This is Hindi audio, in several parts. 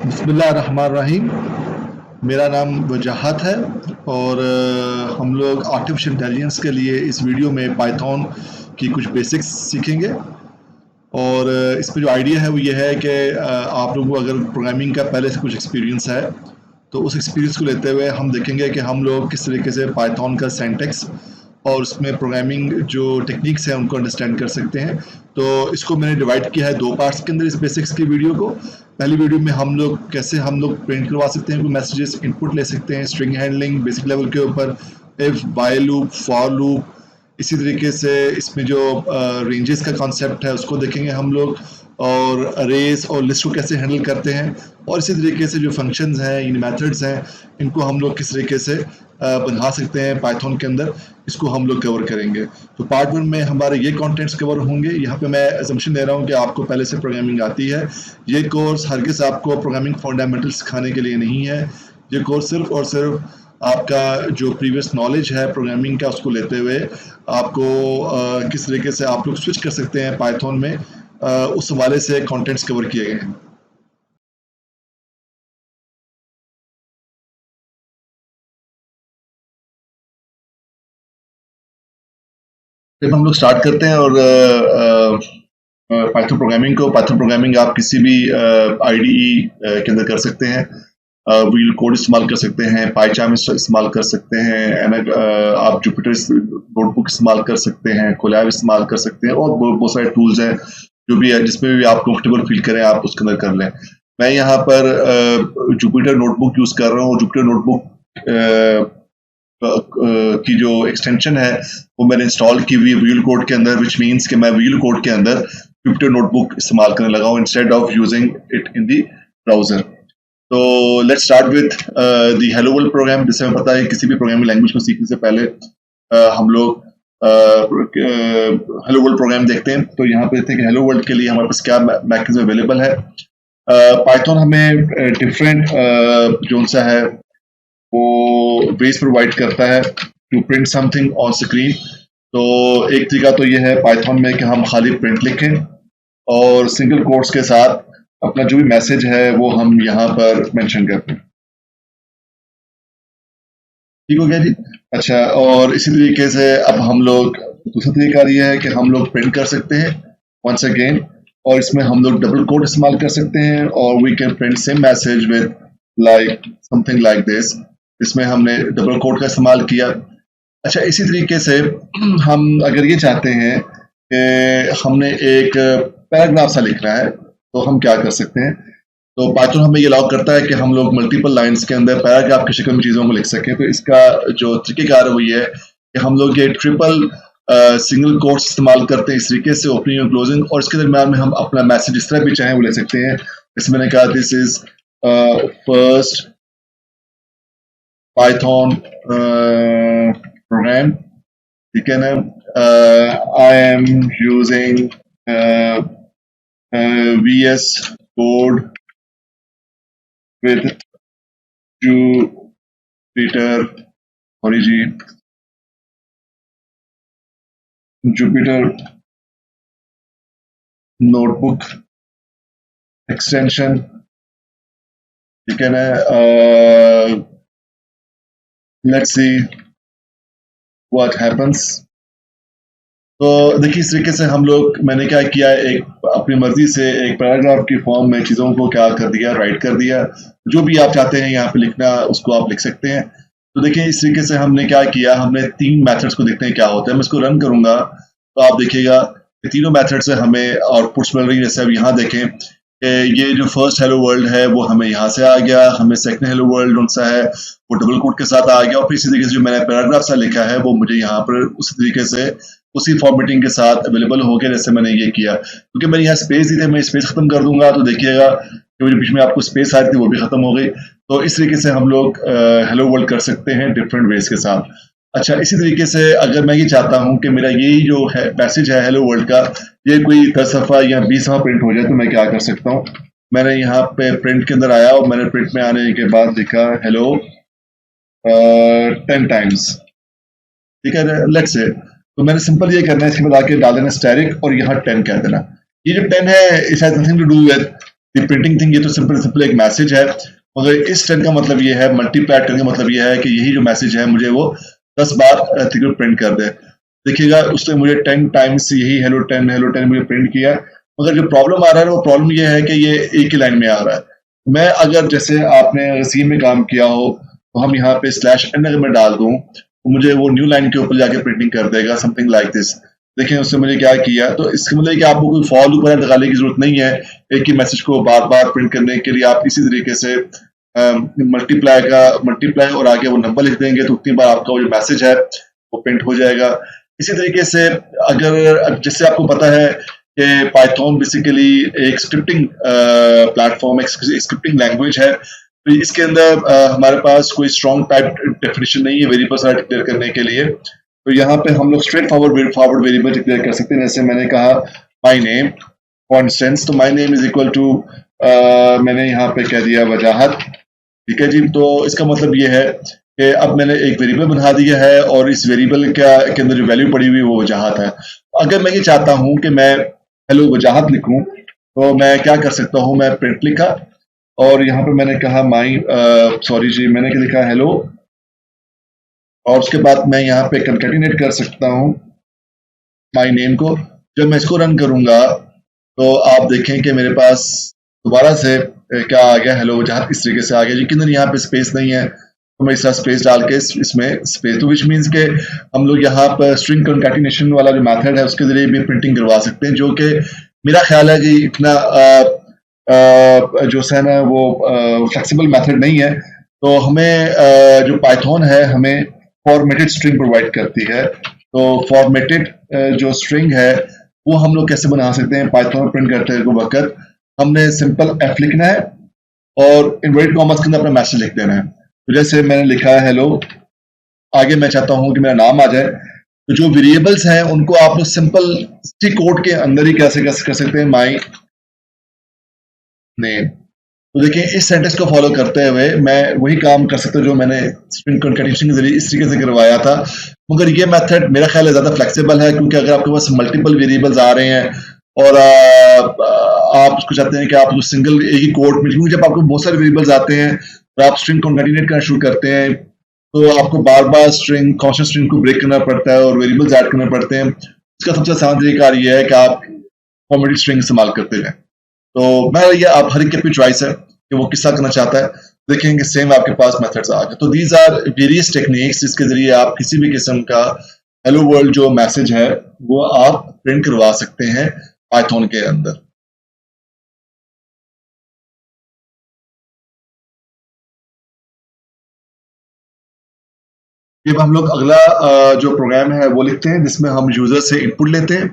बिस्मिल्लाहिर्रहमानिर्रहीम। मेरा नाम वजाहत है और हम लोग आर्टिफिशियल इंटेलिजेंस के लिए इस वीडियो में पाइथन की कुछ बेसिक्स सीखेंगे। और इसमें जो आइडिया है वो ये है कि आप लोगों को अगर प्रोग्रामिंग का पहले से कुछ एक्सपीरियंस है तो उस एक्सपीरियंस को लेते हुए हम देखेंगे कि हम लोग किस तरीके से पाइथन का सिंटैक्स और उसमें प्रोग्रामिंग जो टेक्निक्स हैं उनको अंडरस्टैंड कर सकते हैं। तो इसको मैंने डिवाइड किया है दो पार्ट्स के अंदर इस बेसिक्स की वीडियो को। पहली वीडियो में हम लोग कैसे हम लोग प्रिंट करवा सकते हैं, कोई मैसेजेस इनपुट ले सकते हैं, स्ट्रिंग हैंडलिंग बेसिक लेवल के ऊपर, if while loop, for loop, इसी तरीके से इसमें जो रेंजेस का कॉन्सेप्ट है उसको देखेंगे हम लोग, और अरेज और लिस्ट को कैसे हैंडल करते हैं, और इसी तरीके से जो फंक्शंस हैं, इन मेथड्स हैं, इनको हम लोग किस तरीके से बना सकते हैं पाइथन के अंदर, इसको हम लोग कवर करेंगे। तो पार्ट 1 में हमारे ये कंटेंट्स कवर होंगे। यहाँ पे मैं असम्पशन ले रहा हूँ कि आपको पहले से प्रोग्रामिंग आती है। ये कोर्स हरगिज़ आपको प्रोग्रामिंग फंडामेंटल सिखाने के लिए नहीं है। ये कोर्स सिर्फ और सिर्फ आपका जो प्रीवियस नॉलेज है प्रोग्रामिंग का उसको लेते हुए आपको किस तरीके से आप लोग स्विच कर सकते हैं पाइथन में, उस हवाले से कंटेंट्स कवर किए गए हैं। जब हम लोग स्टार्ट करते हैं और पाइथन प्रोग्रामिंग आप किसी भी IDE के अंदर कर सकते हैं। व्हील कोड इस्तेमाल कर सकते हैं, पाइचार्म इस्तेमाल कर सकते हैं, आप जुपिटर नोटबुक इस्तेमाल कर सकते हैं, कोलैब इस्तेमाल कर सकते हैं, और बहुत सारे टूल्स हैं जो भी है जिसमें भी आप कंफर्टेबल फील करें आप उसके अंदर कर लें। मैं यहाँ पर जुपिटर नोटबुक यूज़ कर रहा हूँ। जुपिटर नोटबुक की जो एक्सटेंशन है वो मैंने इंस्टॉल की हुई व्हील कोड के अंदर, विच मीन्स कि मैं व्हील कोड के अंदर जुपिटर नोटबुक इस्तेमाल करने लगा हूँ instead of using it in the browser. तो let's start with the hello world program. जैसे हमें पता है किसी भी प्रोग्रामिंग लैंग्वेज को सीखने से पहले हम लोग हेलो वर्ल्ड प्रोग्राम देखते हैं। तो यहाँ पे देखते हैं कि हेलो वर्ल्ड के लिए हमारे पास क्या मैकेनिज्म अवेलेबल है। पाइथन हमें डिफरेंट जो सा है वो वेज प्रोवाइड करता है to print something on screen. तो एक तरीका तो ये है पाइथन में कि हम खाली प्रिंट लिखें और सिंगल कोट्स के साथ अपना जो भी मैसेज है वो हम यहाँ पर मेंशन करते हैं। ठीक हो गया जी। अच्छा, और इसी तरीके से अब हम लोग दूसरा तरीका ये है कि हम लोग प्रिंट कर सकते हैं वंस अगेन, और इसमें हम लोग डबल कोट इस्तेमाल कर सकते हैं और we can print same message with like something like this. इसमें हमने डबल कोट का इस्तेमाल किया। अच्छा, इसी तरीके से हम अगर ये चाहते हैं कि हमने एक पैराग्राफ सा लिखना है तो हम क्या कर सकते हैं। तो पाइथन हमें ये अलाउ करता है कि हम लोग मल्टीपल लाइंस के अंदर पैराग्राफ की शक्ल में चीज़ों को लिख सकें। तो इसका जो तरीक़ेकार है वो ये है कि हम लोग ये ट्रिपल सिंगल कोट्स इस्तेमाल करते हैं इस तरीके से, ओपनिंग और क्लोजिंग, और इसके दरम्यान में हम अपना मैसेज जिस तरह भी चाहें वो ले सकते हैं। इसमें मैंने कहा this is first Python programme, ठीक है ना। I am using VS Code with Jupyter notebook extension, ठीक है ना। let's see what happens। तो देखिए इस तरीके से हम लोग, मैंने क्या किया, एक अपनी मर्जी से एक पैराग्राफ की फॉर्म में चीज़ों को क्या कर दिया, राइट कर दिया। जो भी आप चाहते हैं यहाँ पे लिखना उसको आप लिख सकते हैं। तो देखिए इस तरीके से हमने क्या किया, हमने 3 मेथड्स को देखते हैं क्या होता है। मैं इसको रन करूंगा तो आप देखिएगा कि तीनों मेथड से हमें आउटपुट्स मिल रही है। जैसे अब यहाँ देखें कि ये जो फर्स्ट हेलो वर्ल्ड है वो हमें यहाँ से आ गया, हमें सेकंड हेलो वर्ल्ड कौन सा है वो डबल कोट के साथ आ गया, और फिर इसी तरीके से जो मैंने पैराग्राफ सा लिखा है वो मुझे यहाँ पर उसी तरीके से उसी फॉर्मेटिंग के साथ अवेलेबल हो गया जैसे मैंने ये किया। क्योंकि मैंने यहाँ स्पेस दी थी, मैं स्पेस खत्म कर दूंगा तो देखिएगा कि जो बीच में आपको स्पेस आ रही थी वो भी खत्म हो गई। तो इस तरीके से हम लोग हेलो वर्ल्ड कर सकते हैं डिफरेंट वेज के साथ। अच्छा, इसी तरीके से अगर मैं ये चाहता हूँ कि मेरा यही जो है मैसेज है हेलो वर्ल्ड का, ये कोई 10 दफ़ा या 20 दफ़ा प्रिंट हो जाए तो मैं क्या कर सकता हूँ। मैंने यहाँ पे प्रिंट के अंदर आया और मैंने प्रिंट में आने के बाद लिखा हेलो 10 टाइम्स, ठीक है। लेट्स से तो मैंने सिंपल ये करना है, इसके बाद आके डाल देना स्टैटिक और यहाँ 10 कह देना। ये जो 10 है it has nothing to do with the printing thing, ये तो सिंपल एक मैसेज है, मगर इस 10 का मतलब ये है, मल्टीप्लाई 10 का मतलब ये है कि यही जो मैसेज है मुझे वो 10 बार तकरीबन प्रिंट कर दे। देखिएगा उसने मुझे 10 टाइम्स यही हेलो 10 मुझे प्रिंट किया, मगर जो प्रॉब्लम आ रहा है वो प्रॉब्लम ये है कि ये एक ही लाइन में आ रहा है। मैं अगर जैसे आपने सी में काम किया हो तो हम यहाँ पे /n अगर मैं डाल दूं तो मुझे वो न्यू लाइन के ऊपर जाके प्रिंटिंग कर देगा, समथिंग लाइक दिस। देखें उसने मुझे क्या किया, तो इसका मतलब कि आपको कोई फॉर लूप वगैरह लगाने की जरूरत नहीं है। एक ही मैसेज को बार बार प्रिंट करने के लिए आप इसी तरीके से मल्टीप्लाई और आगे वो नंबर लिख देंगे तो उतनी बार आपका वो जो मैसेज है वो प्रिंट हो जाएगा। इसी तरीके से अगर जैसे आपको पता है कि पाइथन बेसिकली एक स्क्रिप्टिंग प्लेटफॉर्म, एक स्क्रिप्टिंग लैंग्वेज है, तो इसके अंदर हमारे पास कोई स्ट्रॉन्ग टाइप डेफिनेशन नहीं है वेरिएबल्स डिक्लेयर करने के लिए। तो यहाँ पे हम लोग स्ट्रेट फॉरवर्ड वेरिएबल डिक्लेयर कर सकते हैं। जैसे मैंने कहा माई नेम फॉर इंस्टेंस, तो my name is equal to मैंने यहाँ पे कह दिया वजाहत, ठीक है जी। तो इसका मतलब ये है कि अब मैंने एक वेरिएबल बना दिया है और इस वेरिएबल के अंदर जो वैल्यू पड़ी हुई वो वजाहत है। अगर मैं ये चाहता हूँ कि मैं हेलो वजाहत लिखूं तो मैं क्या कर सकता हूँ, मैं प्रिंट लिखा और यहाँ पे मैंने कहा मैंने क्या लिखा हेलो, और उसके बाद मैं यहाँ पे कंकैटिनेट कर सकता हूँ माई नेम को। जब मैं इसको रन करूंगा तो आप देखें कि मेरे पास दोबारा से क्या आ गया, हेलो वजाहत इस तरीके से आ गया। लेकिन यहाँ पे स्पेस नहीं है तो मैं इस तरह स्पेस डाल के इसमें स्पेस, तो विच मीन्स के हम लोग यहाँ पर स्ट्रिंग कंकैटिनेशन वाला जो मेथड है उसके जरिए भी प्रिंटिंग करवा सकते हैं, जो कि मेरा ख्याल है कि इतना जो है ना वो फ्लेक्सिबल मेथड नहीं है। तो हमें जो पाइथन है हमें फॉर्मेटेड स्ट्रिंग प्रोवाइड करती है। तो फॉर्मेटेड जो स्ट्रिंग है वो हम लोग कैसे बना सकते हैं, पाइथन में प्रिंट करते वक्त हमने सिंपल एफ लिखना है और इनवर्टेड कॉमास के अंदर अपना मैसेज लिख देना है। तो जैसे मैंने लिखा है हेलो, आगे मैं चाहता हूं कि मेरा नाम आ जाए, तो जो वेरिएबल्स हैं उनको आप लोग सिंपल सी कोड के अंदर ही कैसे कर सकते हैं, माई नेम। तो देखिए इस सेंटेंस को फॉलो करते हुए मैं वही काम कर सकता हूँ जो मैंने स्ट्रिंग कंकैटिनेशन के जरिए इस तरीके से करवाया था, मगर ये मेथड मेरा ख्याल है ज्यादा फ्लेक्सिबल है, क्योंकि अगर आपके पास मल्टीपल वेरिएबल्स आ रहे हैं और आप उसको चाहते हैं कि आप सिंगल एक ही कोड में, क्योंकि जब आपको बहुत सारे वेरिएबल्स आते हैं और आप स्ट्रिंग कंकैटिनेट करना शुरू करते हैं तो आपको बार बार कॉन्स्टेंट स्ट्रिंग को ब्रेक करना पड़ता है और वेरिएबल्स ऐड करने पड़ते हैं। इसका सबसे आसान तरीका ये है कि आप फॉर्मेटेड स्ट्रिंग इस्तेमाल करते हैं। तो मैं ये आप हर एक की अपनी चॉइस है कि वो किस्सा करना चाहता है, देखेंगे सेम आपके पास मेथड्स आ गए। तो दीज आर वेरियस टेक्निक्स जिसके जरिए आप किसी भी किस्म का हेलो वर्ल्ड जो मैसेज है वो आप प्रिंट करवा सकते हैं पाइथन के अंदर। जब हम लोग अगला जो प्रोग्राम है वो लिखते हैं जिसमें हम यूजर से इनपुट लेते हैं।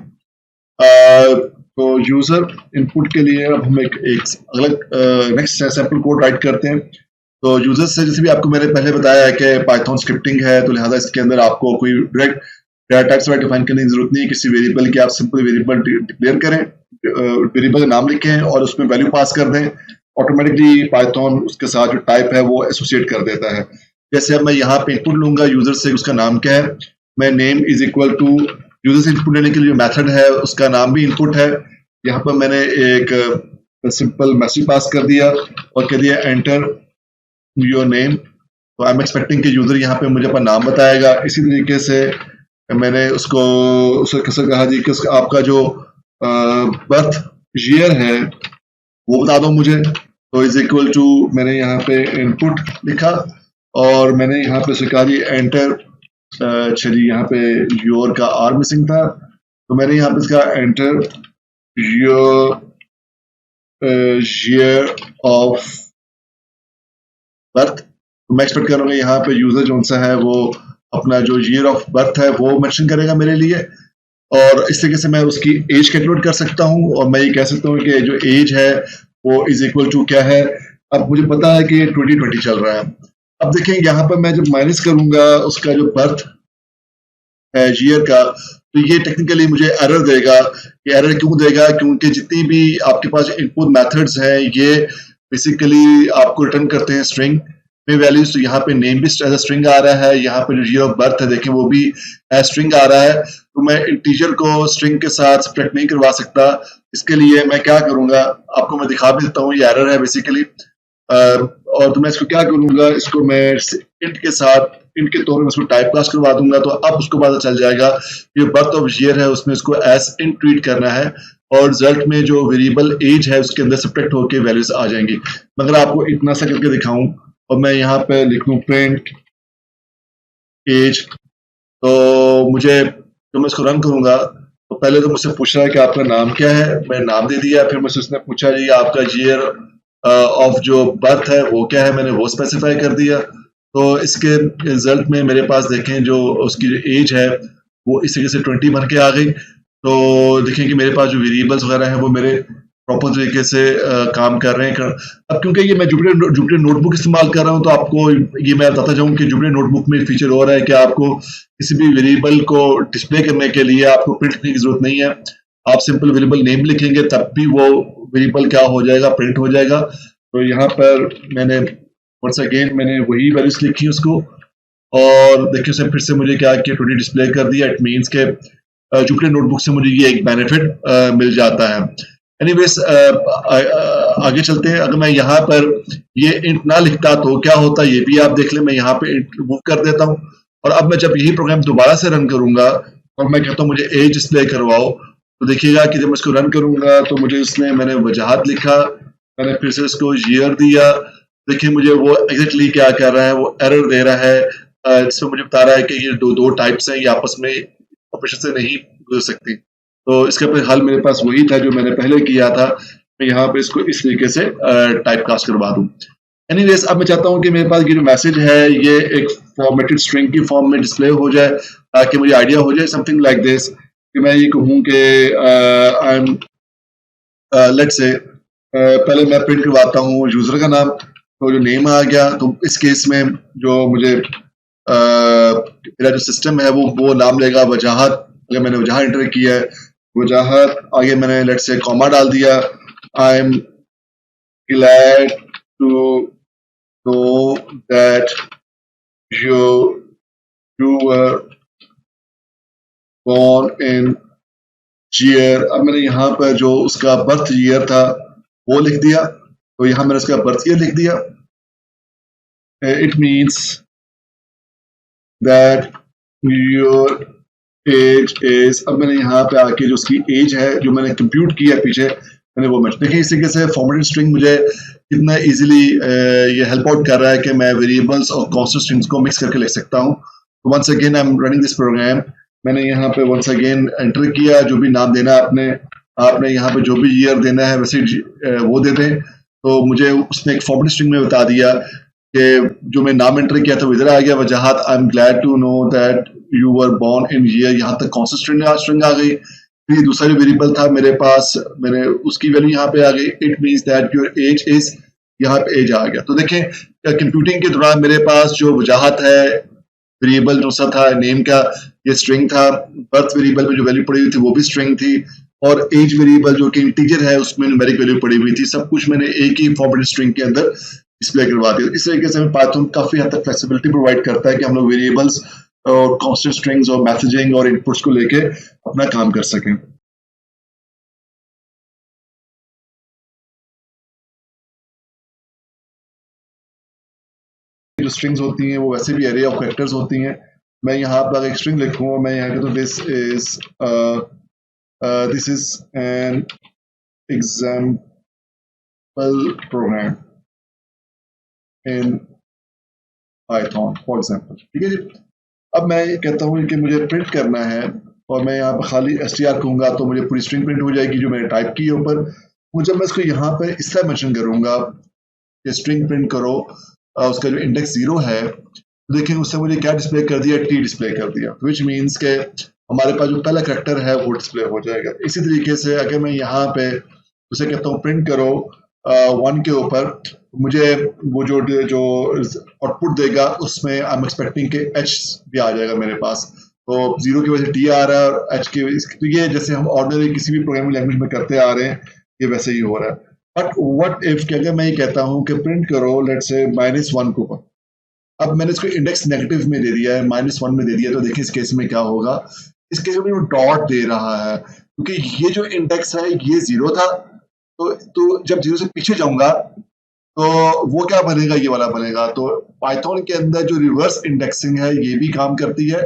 तो यूजर इनपुट के लिए अब हम एक अलग नेक्स्ट सैंपल कोड राइट करते हैं। तो यूजर से जैसे भी आपको मैंने पहले बताया है कि पाइथन स्क्रिप्टिंग है, तो लिहाजा इसके अंदर आपको कोई डायरेक्ट डाटा टाइप्स डिफाइन करने की जरूरत नहीं है किसी वेरिएबल की। आप सिंपल वेरिएबल डिक्लेयर करें, वेरिएबल का नाम लिखें और उसमें वैल्यू पास कर दें, ऑटोमेटिकली पाइथन उसके साथ जो टाइप है वो एसोसिएट कर देता है। जैसे अब मैं यहाँ पे इनपुट लूंगा यूजर से, उसका नाम क्या है, मैं name is equal to user से इनपुट लेने के लिए जो मेथड है उसका नाम भी इनपुट है। यहाँ पर मैंने एक सिंपल मैसेज पास कर दिया और कह दिया एंटर योर नेम। तो आई एम एक्सपेक्टिंग कि यूजर यहाँ पे मुझे अपना नाम बताएगा। इसी तरीके से मैंने उसको कहा जी कि आपका जो बर्थ ईयर है वो बता दो मुझे। तो इज इक्वल टू मैंने यहाँ पे इनपुट लिखा और मैंने यहाँ पे से कहा जी एंटर, चलिए यहाँ पे योर का आर मिसिंग था तो मैंने यहाँ पे इसका enter your year of birth. तो मैं एक्सपेक्ट करूँगा यहाँ पे यूजर जो सा है वो अपना जो ईयर ऑफ बर्थ है वो मेंशन करेगा मेरे लिए, और इस तरीके से मैं उसकी एज कैलकुलेट कर सकता हूँ और मैं ये कह सकता हूँ कि जो एज है वो इज इक्वल टू क्या है। अब मुझे पता है कि 2020 चल रहा है। अब देखें यहाँ पर मैं जब माइनस करूंगा उसका जो बर्थ है ईयर का, तो ये टेक्निकली मुझे एरर देगा। ये एरर क्यों देगा, क्योंकि जितनी भी आपके पास इनपुट मेथड्स हैं ये बेसिकली आपको रिटर्न करते हैं स्ट्रिंग। में वैल्यूज, तो यहाँ पे नेम भी एज अ स्ट्रिंग आ रहा है, यहाँ पे जो ईयर ऑफ बर्थ है देखें वो भी एज स्ट्रिंग आ रहा है। तो मैं इंटीजर को स्ट्रिंग के साथ सब्ट्रैक्ट नहीं करवा सकता। इसके लिए मैं क्या करूंगा, आपको मैं दिखा भी देता हूँ, ये एरर है बेसिकली। और तो मैं इसको क्या करूंगा, इसको मैं इंट के साथ इंट के तौर में उसको टाइप कास्ट करवा दूंगा, तो अब उसको पता चल जाएगा कि बर्थ ऑफ ईयर है उसमें इसको एज इंट ट्रीट करना है, और रिजल्ट में जो वेरिएबल एज है उसके अंदर सब्ट्रैक्ट होकर वैल्यूज आ जाएंगी। मगर आपको इतना सा करके दिखाऊं, और मैं यहाँ पे लिख लूं प्रिंट एज, तो मुझे जब मैं इसको रन करूंगा तो पहले तो मुझसे पूछ रहा है कि आपका नाम क्या है, मैं नाम दे दिया। फिर मुझसे उसने पूछा जी आपका ईयर ऑफ जो बर्थ है वो क्या है, मैंने वो स्पेसिफाई कर दिया। तो इसके रिजल्ट में मेरे पास देखें जो उसकी जो एज है वो इस तरीके से 20 बन के आ गई। तो देखें कि मेरे पास जो वेरिएबल्स वगैरह हैं वो मेरे प्रॉपर तरीके से काम कर रहे हैं। अब क्योंकि ये मैं जुपिटर नोटबुक इस्तेमाल कर रहा हूँ, तो आपको ये मैं बताता जाऊँ कि जुपिटर नोटबुक में फीचर हो रहा है कि आपको किसी भी वेरिएबल को डिस्प्ले करने के लिए आपको प्रिंट करने की जरूरत नहीं है। आप सिंपल वेरिएबल नेम लिखेंगे तब भी वो वेरिएबल क्या हो जाएगा, प्रिंट हो जाएगा। तो यहाँ पर मैंने वंस अगेन मैंने वही वैल्यूज लिखी उसको, और देखिए उसने फिर से मुझे क्या किया, 20 डिस्प्ले कर दिया। इट मीन्स के जुपिटर नोटबुक से मुझे ये एक बेनिफिट मिल जाता है। एनीवेज आगे चलते हैं। अगर मैं यहाँ पर ये इंट ना लिखता तो क्या होता, ये भी आप देख लें। मैं यहाँ पे इंट रिमूव कर देता हूँ, और अब मैं जब यही प्रोग्राम दोबारा से रन करूंगा और मैं कहता हूँ मुझे एज डिस्प्ले करवाओ, तो देखिएगा कि जब मैं इसको रन करूंगा तो मुझे मैंने वजाहत लिखा, मैंने फिर से इसको ईयर दिया। देखिए मुझे वो एग्जैक्टली क्या कर रहा है, वो एरर दे रहा है। इसमें मुझे बता रहा है कि ये दो टाइप्स हैं, ये आपस में ऑपरेशन से नहीं गुजर सकती। तो इसका फिर हल मेरे पास वही था जो मैंने पहले किया था। मैं यहाँ पे इसको इस तरीके से टाइप कास्ट करवा दूं। एनीवेज अब मैं चाहता हूँ कि मेरे पास ये जो मैसेज है ये एक फॉर्मेटेड स्ट्रिंग की फॉर्म में डिस्प्ले हो जाए, ताकि मुझे आइडिया हो जाए समथिंग लाइक दिस, कि मैं ये कहूँ कि आई एम लेट्स से पहले मैं प्रिंट करवाता हूँ यूजर का नाम, तो जो नेम आ गया, तो इस केस में जो मुझे मेरा जो सिस्टम है वो नाम लेगा वजाहत। अगर मैंने वजाहत एंटर किया है, वजाहत आगे मैंने लेट्स से कॉमा डाल दिया। I am glad to know that you were born in year। अब मैंने यहाँ पर जो उसका बर्थ ईयर था वो लिख दिया, तो यहाँ मैंने उसका बर्थ ईयर लिख दिया। It means that your age is, अब मैंने यहाँ पे आके जो उसकी एज है जो मैंने कंप्यूट किया पीछे, मैंने वो मैच देखिए। इस तरीके से फॉर्मेटेड स्ट्रिंग मुझे कितना इजीली ये हेल्प आउट कर रहा है कि मैं वेरिएबल्स और कांस्टेंट स्ट्रिंग्स को मिक्स करके लिख सकता हूँ। तो once again I am running this program. मैंने यहाँ पे वंस अगेन एंटर किया, जो भी नाम देना आपने यहाँ पे जो भी ईयर देना है वैसे वो दे दें। तो मुझे उसने एक फॉर्मेटेड स्ट्रिंग में बता दिया कि जो मैं नाम एंटर किया था वो इधर आ गया, Wajahat I am glad to know that you were born in year, यहाँ तक कांस्टेंट स्ट्रिंग आ गई। फिर दूसरा जो वेरिएबल था मेरे पास, मैंने उसकी वैल्यू यहाँ पे आ गई। It means that your age is, यहाँ पे एज आ गया। तो देखें कंप्यूटिंग के दौरान मेरे पास जो वजाहत है, वेरिएबल जो सा था नेम का ये स्ट्रिंग था, बर्थ वेरिएबल में जो वैल्यू पड़ी हुई थी वो भी स्ट्रिंग थी, और एज वेरिएबल जो कि इंटीजर है उसमें न्यूमेरिक वैल्यू पड़ी हुई थी। सब कुछ मैंने एक ही फॉर्मेटेड स्ट्रिंग के अंदर डिस्प्ले करवा दिया। इस तरीके से पाइथन काफी हद तक फ्लेक्सिबिलिटी प्रोवाइड करता है कि हम लोग वेरिएबल्स और कांस्टेंट स्ट्रिंग्स और मैसेजिंग और इनपुट्स को लेके अपना काम कर सकें। जो स्ट्रिंग्स होती हैं वो वैसे भी एरे ऑफ कैरेक्टर्स होती हैं। मैं यहाँ पर एक स्ट्रिंग लिखूँ, मैं यहाँ कहता हूँ this is an example program in Python for example, ठीक है जी। अब मैं ये कहता हूँ कि मुझे प्रिंट करना है, और मैं यहाँ पर खाली str कहूँगा तो मुझे पूरी स्ट्रिंग प्रिंट हो जाएगी जो मैंने टाइप की है ऊपर। जब मैं इसको यहाँ पर इस तरह मेंशन करूँगा कि स्ट्रिंग प्रिंट करो, उसका जो इंडेक्स 0 है, तो देखिए उससे मुझे क्या डिस्प्ले कर दिया, टी डिस्प्ले कर दिया, विच मीन्स के हमारे पास जो पहला कैरेक्टर है वो डिस्प्ले हो जाएगा। इसी तरीके से अगर मैं यहाँ पे उसे कहता हूँ प्रिंट करो 1 के ऊपर, मुझे वो जो आउटपुट देगा उसमें आई एम एक्सपेक्टिंग के एच भी आ जाएगा मेरे पास। तो 0 की वजह से टी आ रहा है, और एच की, तो ये जैसे हम ऑर्डिनरी किसी भी प्रोग्रामिंग लैंग्वेज में करते आ रहे हैं, ये वैसे ही हो रहा है। बट व्हाट इफ कि अगर मैं ये कहता हूँ कि प्रिंट करो लेट्स से -1 के ऊपर, अब मैंने इसको इंडेक्स नेगेटिव में दे दिया है, -1 में दे दिया, तो देखिए इस केस में क्या होगा। इस केस में वो डॉट दे रहा है, क्योंकि ये जो इंडेक्स है ये 0 था, तो जब 0 से पीछे जाऊँगा तो वो क्या बनेगा, ये वाला बनेगा। तो पाइथन के अंदर जो रिवर्स इंडेक्सिंग है ये भी काम करती है।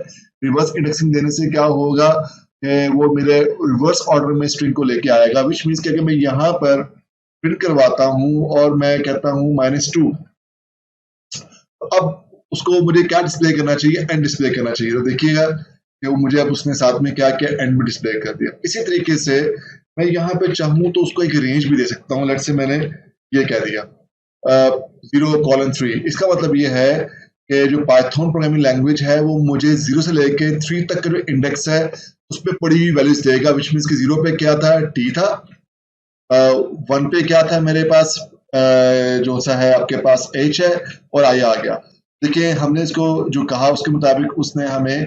रिवर्स इंडेक्सिंग देने से क्या होगा कि वो मेरे रिवर्स ऑर्डर में स्ट्रिंग को लेके आएगा, विच मीन्स कि अगर मैं यहाँ पर प्रिंट करवाता हूँ और मैं कहता हूँ -2, अब उसको मुझे क्या डिस्प्ले करना चाहिए, एंड डिस्प्ले करना चाहिए। तो देखिएगा कि वो मुझे अब उसने साथ में क्या किया, एंड में डिस्प्ले कर दिया। इसी तरीके से मैं यहाँ पे चाहूँ तो उसको एक रेंज भी दे सकता हूँ। लेट्स से मैंने ये कह दिया 0:3। इसका मतलब ये है कि जो पाइथन प्रोग्रामिंग लैंग्वेज है वो मुझे 0 से लेके 3 तक का जो इंडेक्स है उस पर पड़ी हुई वैल्यूज देगा, विच मीन्स कि 0 पे क्या था, t था, 1 पे क्या था मेरे पास, जो सा है आपके पास h है, और i आ गया। देखिए हमने इसको जो कहा उसके मुताबिक उसने हमें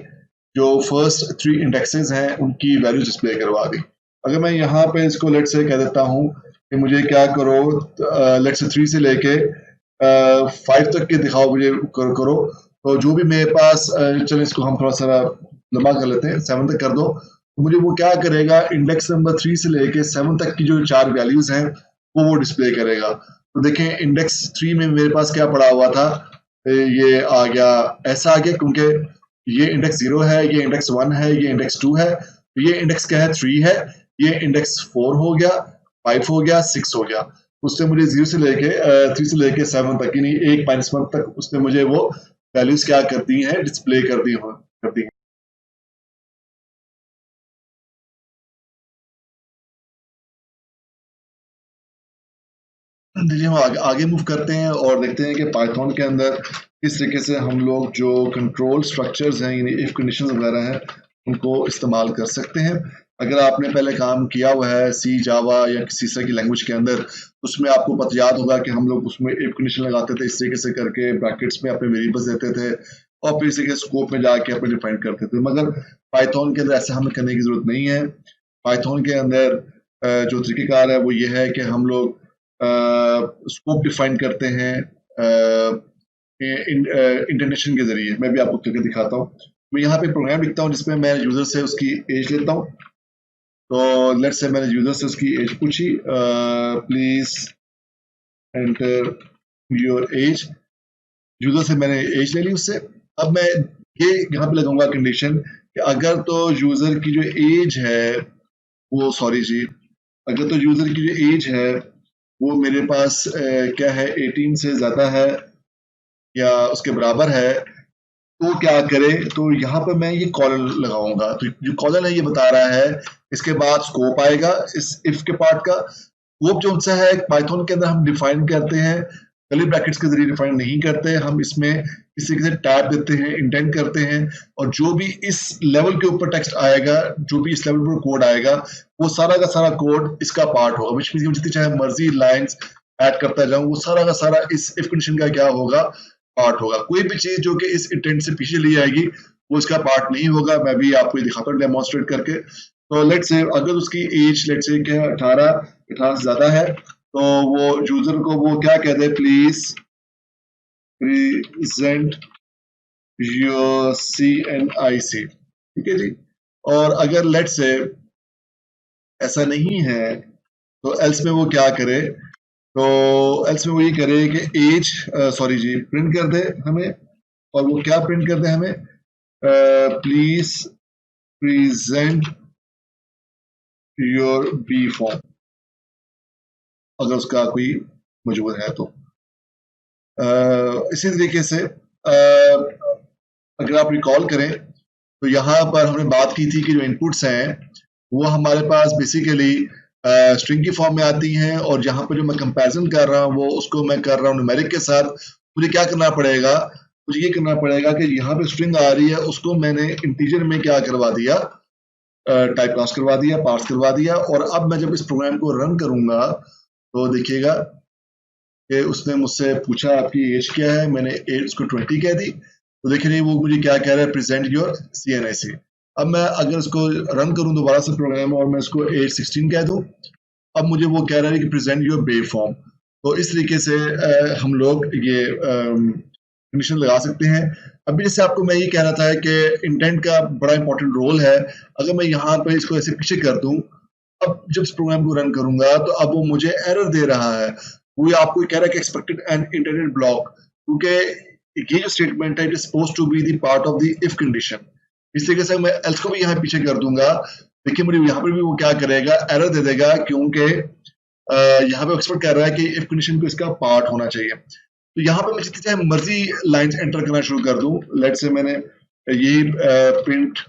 जो फर्स्ट 3 इंडेक्सेस हैं उनकी वैल्यूज डिस्प्ले करवा दी। अगर मैं यहाँ पे इसको लेट से कह देता हूँ कि मुझे क्या करो, लेट से 3 से लेके 5 तक के दिखाओ मुझे करो, तो जो भी मेरे पास, चलो इसको हम थोड़ा सा लंबा कर लेते हैं, 7 तक कर दो, तो मुझे वो क्या करेगा, इंडेक्स नंबर 3 से लेके 7 तक की जो 4 वैल्यूज हैं वो डिस्प्ले करेगा। तो देखें इंडेक्स 3 में मेरे पास क्या पड़ा हुआ था, ये आ गया, ऐसा आ गया, क्योंकि ये इंडेक्स 0 है, ये इंडेक्स 1 है, ये इंडेक्स 2 है, तो ये इंडेक्स क्या है, 3 है, ये इंडेक्स 4 हो गया, 5 हो गया, 6 हो गया। उसने मुझे 0 से लेके 3 से लेके 7 तक, यानी 1 - 1 तक उसने मुझे वो वैल्यूज क्या कर दी हैं, डिस्प्ले कर दी हैं। देखिए हम आगे मूव करते हैं और देखते हैं कि पाइथन के अंदर किस तरीके से हम लोग जो कंट्रोल स्ट्रक्चर्स हैं, यानी इफ कंडीशन वगैरह हैं, उनको इस्तेमाल कर सकते हैं। अगर आपने पहले काम किया हुआ है सी, जावा या किसी तरह की लैंग्वेज के अंदर, उसमें आपको पता याद होगा कि हम लोग उसमें इफ कंडीशन लगाते थे, इस तरीके से करके ब्रैकेट्स में अपने वेरिएबल्स देते थे और फिर इसी के स्कोप में जाके अपने डिफाइन करते थे। मगर पाइथन के अंदर ऐसा हमें करने की जरूरत नहीं है। पाइथन के अंदर जो तरीक़ेकार है वो ये है कि हम लोग स्कोप डिफाइन करते हैं इंटरनेशन के जरिए। मैं भी आपको करके दिखाता हूँ। मैं यहाँ पे प्रोग्राम लिखता हूँ जिसमें मैं यूजर से उसकी एज लेता हूँ। तो लेट्स से मैंने यूजर से उसकी एज पूछी, please enter your age. User से मैंने एज ले ली उससे। अब मैं ये यहाँ पे लगाऊंगा कंडीशन कि अगर तो यूजर की जो एज है वो, सॉरी जी, अगर तो यूजर की जो एज है वो मेरे पास क्या है, 18 से ज्यादा है या उसके बराबर है, तो क्या करे, तो यहाँ पर मैं ये कॉलन लगाऊंगा। तो जो कॉलन है ये बता रहा है, इसके बाद स्कोप आएगा इस इफ के पार्ट का। स्कोप जो सा है पाइथन के अंदर हम डिफाइन करते हैं, कर्ली ब्रैकेट्स के जरिए डिफाइन नहीं करते, हम इसमें किसी किसी टैब देते हैं, इंडेंट करते हैं, और जो भी इस लेवल के ऊपर टेक्स्ट आएगा, जो भी इस लेवल पर कोड आएगा, वो सारा का सारा कोड इसका पार्ट होगा। विच मींस जितनी चाहे मर्जी लाइंस ऐड करता जाऊं, वो सारा का सारा इस इफ कंडीशन का क्या होगा, पार्ट होगा। कोई भी चीज जो कि इस इंटेंट से पीछे ली जाएगी वो इसका पार्ट नहीं होगा। मैं भी आपको दिखाता हूँ डेमोन्स्ट्रेट करके। तो लेट्स से अगर उसकी एज लेट्स से क्या 18 से ज्यादा है, तो वो यूजर को वो क्या कहते हैं, प्लीज प्रेजेंट योर CNIC, ठीक है जी। और अगर लेट्स से ऐसा नहीं है तो एल्स में वो क्या करे, तो एल्स में वो ये करे कि एज, सॉरी जी, प्रिंट कर दे हमें। और वो क्या प्रिंट कर दे हमें, please present your B form, अगर उसका कोई मौजूद है तो। इसी तरीके से अगर आप रिकॉल करें तो यहाँ पर हमने बात की थी कि जो इनपुट्स हैं वो हमारे पास बेसिकली स्ट्रिंग की फॉर्म में आती हैं, और जहाँ पर जो मैं कंपैरिजन कर रहा हूँ वो उसको मैं कर रहा हूँ न्यूमेरिक के साथ। मुझे क्या करना पड़ेगा, मुझे ये करना पड़ेगा कि यहाँ पे स्ट्रिंग आ रही है उसको मैंने इंटीजर में क्या करवा दिया, टाइप कास्ट करवा दिया, पार्स करवा दिया। और अब मैं जब इस प्रोग्राम को रन करूंगा तो देखिएगा कि उसने मुझसे पूछा आपकी एज क्या है, मैंने एज उसको 20 कह दी। तो देखिए वो मुझे क्या कह रहा है, प्रेजेंट योर CNIC। अब मैं अगर इसको रन करूं दोबारा से प्रोग्राम और मैं इसको एज 16 कह दूं, अब मुझे वो कह रहा है कि प्रेजेंट योर बे फॉर्म। तो इस तरीके से हम लोग ये कंडीशन लगा सकते हैं। अभी जैसे आपको मैं ये कह रहा था कि इंटेंट का बड़ा इंपॉर्टेंट रोल है। अगर मैं यहाँ पे इसको ऐसे पीछे कर दूं, अब जब इस प्रोग्राम को रन करूंगा तो अब वो मुझे एरर दे रहा है। वो आपको कह रहा है कि एक्सपेक्टेड एंड इंटेंडेड ब्लॉक, क्योंकि ये जो स्टेटमेंट है it is supposed to be the part of the if condition. इस तरीके से मैं एल्स को भी यहाँ पीछे कर दूंगा। देखिए मुझे यहाँ पर भी वो क्या करेगा, एरर दे देगा, क्योंकि यहाँ पे एक्सपेक्ट कर रहा है कि इफ कंडीशन को इसका पार्ट होना चाहिए। तो यहाँ पे मैं जितनी चाहे मर्जी लाइंस एंटर करना शुरू कर दूं। लेट से मैंने ये प्रिंट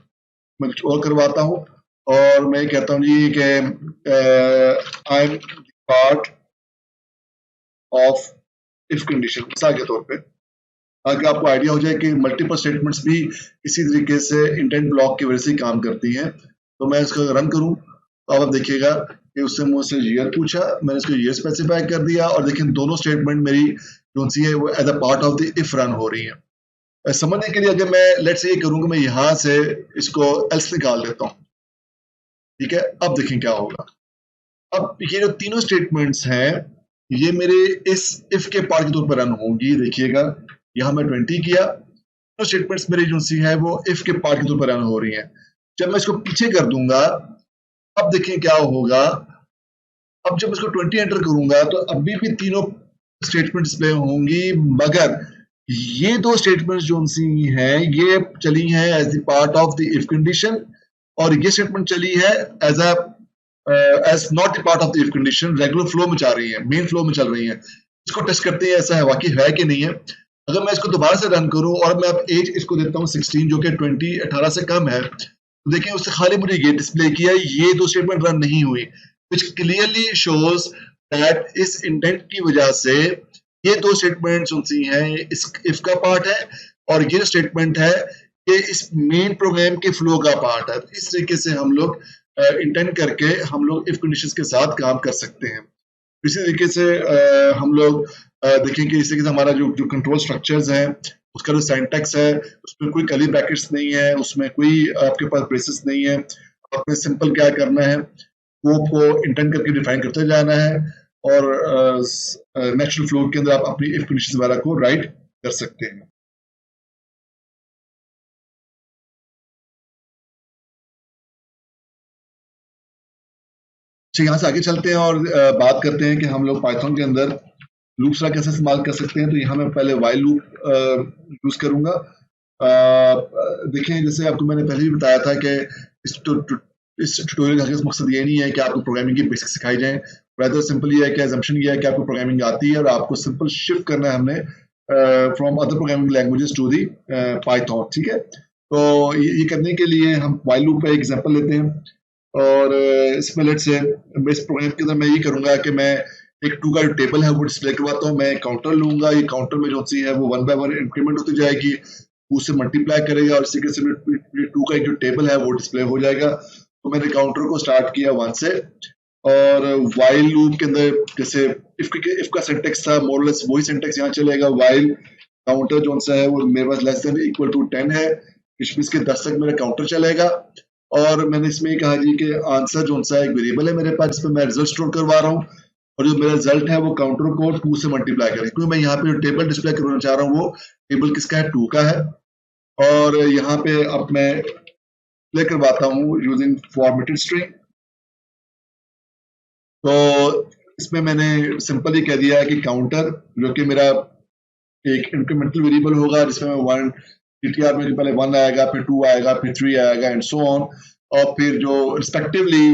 मैं कुछ और करवाता हूँ और मैं कहता हूँ जी कि I am part of if condition, मिसाल के तौर पे, ताकि आपको आइडिया हो जाए कि मल्टीपल स्टेटमेंट्स भी इसी तरीके से इंटेंट ब्लॉक की वजह से काम करती हैं। तो मैं इसको रन करूं तो अब आप देखिएगा कि उससे मुझसे ईयर पूछा, मैंने इसको ईयर स्पेसिफाई कर दिया और देखिए दोनों स्टेटमेंट मेरी जो सी है वो as a part of the if run हो रही है। समझने के लिए अगर मैं लेट से ये करूंगा, मैं यहां से इसको एल्स निकाल देता हूं, ठीक है। अब देखें क्या होगा। अब ये जो तीनों स्टेटमेंट्स हैं ये मेरे इस इफ के पार्ट के तौर पर रन होंगी। देखिएगा यहां मैं 20 किया, तो स्टेटमेंट्स मेरी जो सी है वो इफ के पार्ट के तौर पर रन हो रही हैं। जब मैं इसको पीछे कर दूंगा, अब देखें क्या होगा। अब जब इसको 20 एंटर करूंगा तो अभी भी तीनों स्टेटमेंट डिस्प्ले होंगी, मगर ये दो स्टेटमेंट्स जो सी हैं ये चली हैं as the part of the if condition, और ये स्टेटमेंट चली है as not the part of the if condition. Regular flow में चल रही है, मेन फ्लो में चल रही है। इसको टेस्ट करते हैं ऐसा है वाकई है कि नहीं है। अगर मैं इसको दोबारा से रन करूं और मैं अब एज इसको देता हूं 16 जो कि 20 18 से कम है, तो देखिए उससे खाली मुझे ये डिस्प्ले किया, ये दो स्टेटमेंट रन नहीं हुई, which clearly shows that इस इंटेंट की वजह से ये दो स्टेटमेंट्स उनसी हैं इस इफ का पार्ट है, और ये स्टेटमेंट है ये इस मेन प्रोग्राम के फ्लो का पार्ट है। इस तरीके से हम लोग इंटेंट करके हम लोग इफ कंडीशंस के साथ काम कर सकते हैं। इसी तरीके से हम लोग देखें कि इस तरीके से हमारा जो जो कंट्रोल स्ट्रक्चर्स हैं उसका जो सिंटैक्स है उसमें कोई कर्ली ब्रैकेट्स नहीं है, उसमें कोई आपके पास ब्रेसेस नहीं है। आपने सिंपल क्या करना है, स्कोप को इंटेंट करके डिफाइन करते जाना है और नेचुरल फ्लो के अंदर आप अपनी इफ कंडीशंस वगैरह को राइट कर सकते हैं। अच्छा, यहाँ से आगे चलते हैं और बात करते हैं कि हम लोग पाइथन के अंदर लूप्स का कैसे इस्तेमाल कर सकते हैं। तो यहाँ मैं पहले वाइल लूप यूज करूंगा। देखें जैसे आपको मैंने पहले भी बताया था कि इस ट्यूटोरियल का मकसद ये नहीं है कि आपको प्रोग्रामिंग की बेसिक्स सिखाई जाए, rather सिंपल ये है कि assumption ये है कि आपको प्रोग्रामिंग आती है और आपको सिंपल शिफ्ट करना है हमने from other programming languages to the Python, ठीक है। तो ये करने के लिए हम वाइल लूप का एग्जांपल लेते हैं और इसमें लेट से इस प्रोग्राम के अंदर मैं ये करूंगा कि मैं एक टू का जो टेबल है वो डिस्प्ले करवाता हूँ। मैं काउंटर लूंगा, ये काउंटर में जो सी है वो 1 by 1 इंक्रीमेंट होती जाएगी, उससे मल्टीप्लाई करेगा और इसी के से टू का जो टेबल है वो डिस्प्ले हो जाएगा। तो मैंने काउंटर को स्टार्ट किया 1 से, और वाइल लूप के अंदर जैसे इफ का सिंटेक्स था मोरलेस वही सिंटेक्स यहाँ चलेगा। वाइल काउंटर जो सा है वो मेरे पास लेस देन इक्वल टू 10 है, इसमें इसके 10 तक मेरा काउंटर चलेगा। और मैंने इसमें कहा जी कि आंसर जो सा है एक वेरिएबल है मेरे पास जिसमें मैं रिजल्ट स्टोर करवा रहा हूँ, और जो मेरा रिजल्ट है वो काउंटर को 2 से मल्टीप्लाई करें, क्योंकि मैं यहाँ पे जो टेबल डिस्प्ले करना चाह रहा हूँ वो टेबल किसका है, 2 का है। और यहाँ पे अब मैं प्ले करवाता हूँ यूजिंग फॉर्मेटेड स्ट्रिंग। तो इसमें मैंने सिंपल ही कह दिया है कि काउंटर जो कि मेरा एक इंक्रीमेंटल वेरिएबल होगा जिसमें 1 टीटीआर में पहले 1 आएगा, फिर 2 आएगा, फिर 3 आएगा एंड सो ऑन। और फिर जो रिस्पेक्टिवली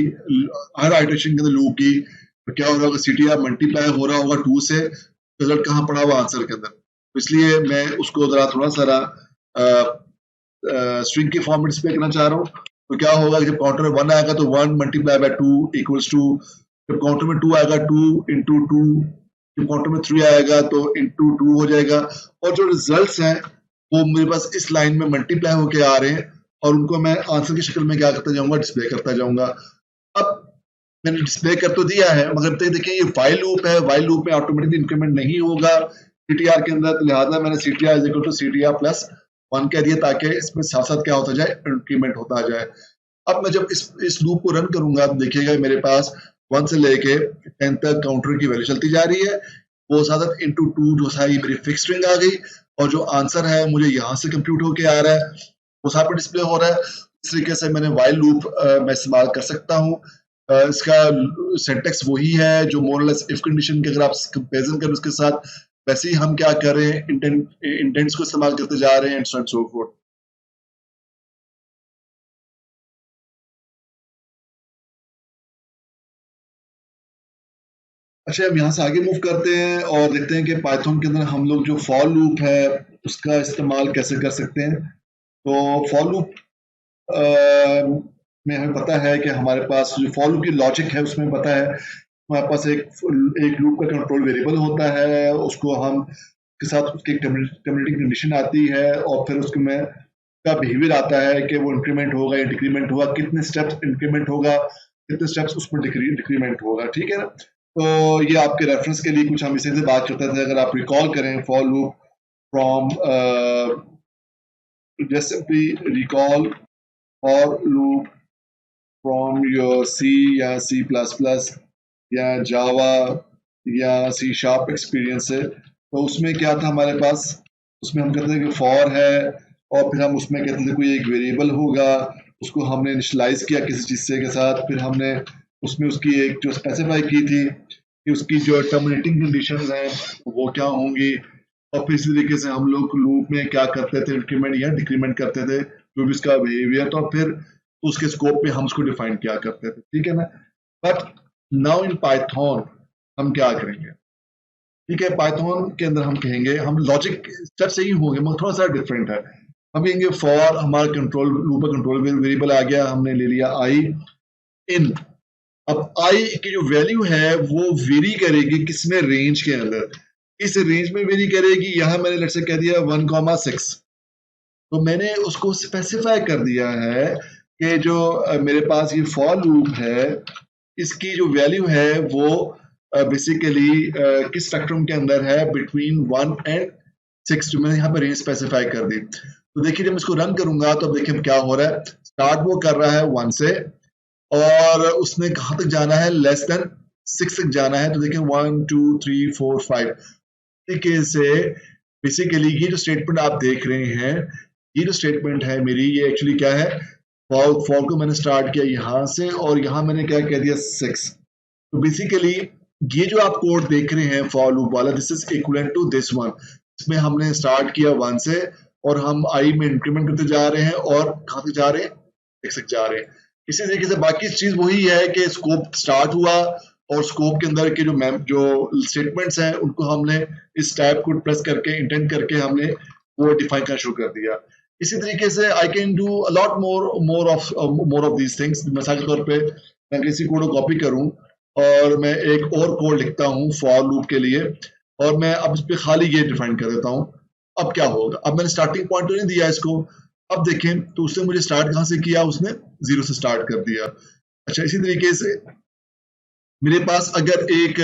हर आइटरेशन के अंदर लूप की तो क्या हो रहा होगा, सीटीआर मल्टीप्लाई हो रहा होगा 2 से, रिजल्ट कहाँ पड़ा हुआ आंसर के अंदर। तो इसलिए मैं उसको जरा थोड़ा सा स्ट्रिंग के फॉर्म में डिस्प्ले करना चाह रहा हूँ। तो क्या होगा, जब काउंटर में 1 आएगा तो 1 मल्टीप्लाई बाय 2 इक्वल्स टू, जब काउंटर में 2 आएगा 2 इंटू 2, जब काउंटर में 3 आएगा तो इंटू 2 हो जाएगा। और जो रिजल्ट्स हैं वो मेरे पास इस लाइन में मल्टीप्लाई होके आ रहे हैं और उनको मैं आंसर की शक्ल में क्या करता जाऊंगा, डिस्प्ले करता जाऊंगा। अब मैंने डिस्प्ले कर तो दिया है, मगर देखिए ये वाइल लूप है, वाइल लूप में ऑटोमेटिकली इंक्रीमेंट नहीं होगा सीटीआर के अंदर, तो लिहाजा मैंने CTR is equal to CTR plus 1 कह दिया ताकि इसमें साथ साथ क्या होता जाए, इंक्रीमेंट होता जाए। अब मैं जब इस लूप को रन करूंगा तो देखिएगा मेरे पास 1 से लेके 10 तक काउंटर की वैल्यू चलती जा रही है। वो साथ इंटू 2 जो था ये मेरी फिक्स स्ट्रिंग आ गई, और जो आंसर है मुझे यहाँ से कंप्यूट होके आ रहा है, वो साथ में डिस्प्ले हो रहा है। इस तरीके से मैंने व्हाइल लूप मैं इस्तेमाल कर सकता हूँ। इसका सिंटेक्स वही है जो मोर लेस इफ कंडीशन के अगर आप कंपेरिजन करें उसके साथ, वैसे ही हम क्या कर रहे हैं, इंटेंट्स को इस्तेमाल करते जा रहे हैं एंड सो फोर्थ। अच्छा, हम यहाँ से आगे मूव करते हैं और देखते हैं कि पाइथन के अंदर हम लोग जो फॉर लूप है उसका इस्तेमाल कैसे कर सकते हैं। तो फॉर लूप में हमें पता है कि हमारे पास जो फॉर लूप की लॉजिक है उसमें पता है हमारे पास एक लूप का कंट्रोल वेरिएबल होता है, उसको हम के साथ उसकी टर्मिनेटिंग कंडीशन आती है और फिर उसमें का बिहेवियर आता है कि वो इंक्रीमेंट होगा या डिक्रीमेंट होगा, कितने स्टेप्स इंक्रीमेंट होगा, कितने स्टेप्स उसमें डिक्रीमेंट होगा। ठीक है ना। तो ये आपके रेफरेंस के लिए कुछ हम इसी से बात करते थे। अगर आप रिकॉल करें for loop from just simply recall for loop from your C या C++ या जावा या सी शार्प एक्सपीरियंस है। तो उसमें क्या था हमारे पास, उसमें हम कहते थे कि फॉर है और फिर हम उसमें कहते थे कोई एक वेरिएबल होगा, उसको हमने इनिशलाइज किया किसी चीज़ से के साथ, फिर हमने उसमें उसकी एक जो स्पेसिफाई की थी कि उसकी जो टर्मिनेटिंग कंडीशंस हैं वो क्या होंगी, और फिर इसी तरीके से हम लोग लूप में क्या करते थे, इंक्रीमेंट या डिक्रीमेंट करते थे जो भी उसका बिहेवियर था, फिर उसके स्कोप में हम उसको डिफाइन किया करते थे। ठीक है ना। बट नाउ इन पाइथन हम क्या करेंगे, ठीक है, पाइथन के अंदर हम कहेंगे, हम लॉजिक स्टेप से ही होंगे मगर थोड़ा सा डिफरेंट है। हम कहेंगे फॉर हमारा कंट्रोल लूप का कंट्रोल वेरिएबल आ गया, हमने ले लिया आई इन। अब आई की जो वैल्यू है वो वेरी करेगी किसमें, रेंज के अंदर, इस रेंज में वेरी करेगी। यहां मैंने लेट्स से कह दिया 1,6, तो मैंने उसको स्पेसिफाई कर दिया है कि जो मेरे पास ये फॉर लूप है इसकी जो वैल्यू है वो बेसिकली किस स्पेक्ट्रम के अंदर है, बिटवीन 1 एंड 6, जो मैंने यहाँ पर रेंज स्पेसिफाई कर दी। तो देखिए जब इसको रन करूंगा तो अब देखिए क्या हो रहा है, स्टार्ट वो कर रहा है 1 से और उसने कहाँ तक जाना है, लेस देन 6 तक जाना है। तो देखिए 1 2 3 4 5 तरीके से बेसिकली ये जो स्टेटमेंट आप देख रहे हैं, ये जो स्टेटमेंट है मेरी, ये एक्चुअली क्या है, फॉर को मैंने स्टार्ट किया यहाँ से और यहाँ मैंने क्या कह दिया 6। तो बेसिकली ये जो आप कोड देख रहे हैं फॉर लूप वाला, this is equivalent to this one. इसमें हमने स्टार्ट किया 1 से और हम आई में इंक्रीमेंट करते जा रहे हैं और कहाँ तक जा रहे हैं, 6 तक जा रहे हैं। इसी तरीके से बाकी चीज वही है कि स्कोप स्टार्ट हुआ और स्कोप के अंदर के जो स्टेटमेंट्स हैं उनको हमने इस टैब को प्रेस करके इंटेंट करके हमने वो डिफाइन करना शुरू कर दिया। इसी तरीके से I can do a lot more of these things. मिसाल के तौर पे मैं किसी कोड को कॉपी करूं और मैं एक और कोड लिखता हूं फॉर लूप के लिए और मैं अब इस पे खाली ये डिफाइन कर देता हूं। अब क्या होगा, अब मैंने स्टार्टिंग पॉइंट तो नहीं दिया इसको, अब देखें तो उसने मुझे स्टार्ट कहाँ से किया, उसने 0 से स्टार्ट कर दिया। अच्छा, इसी तरीके से मेरे पास अगर एक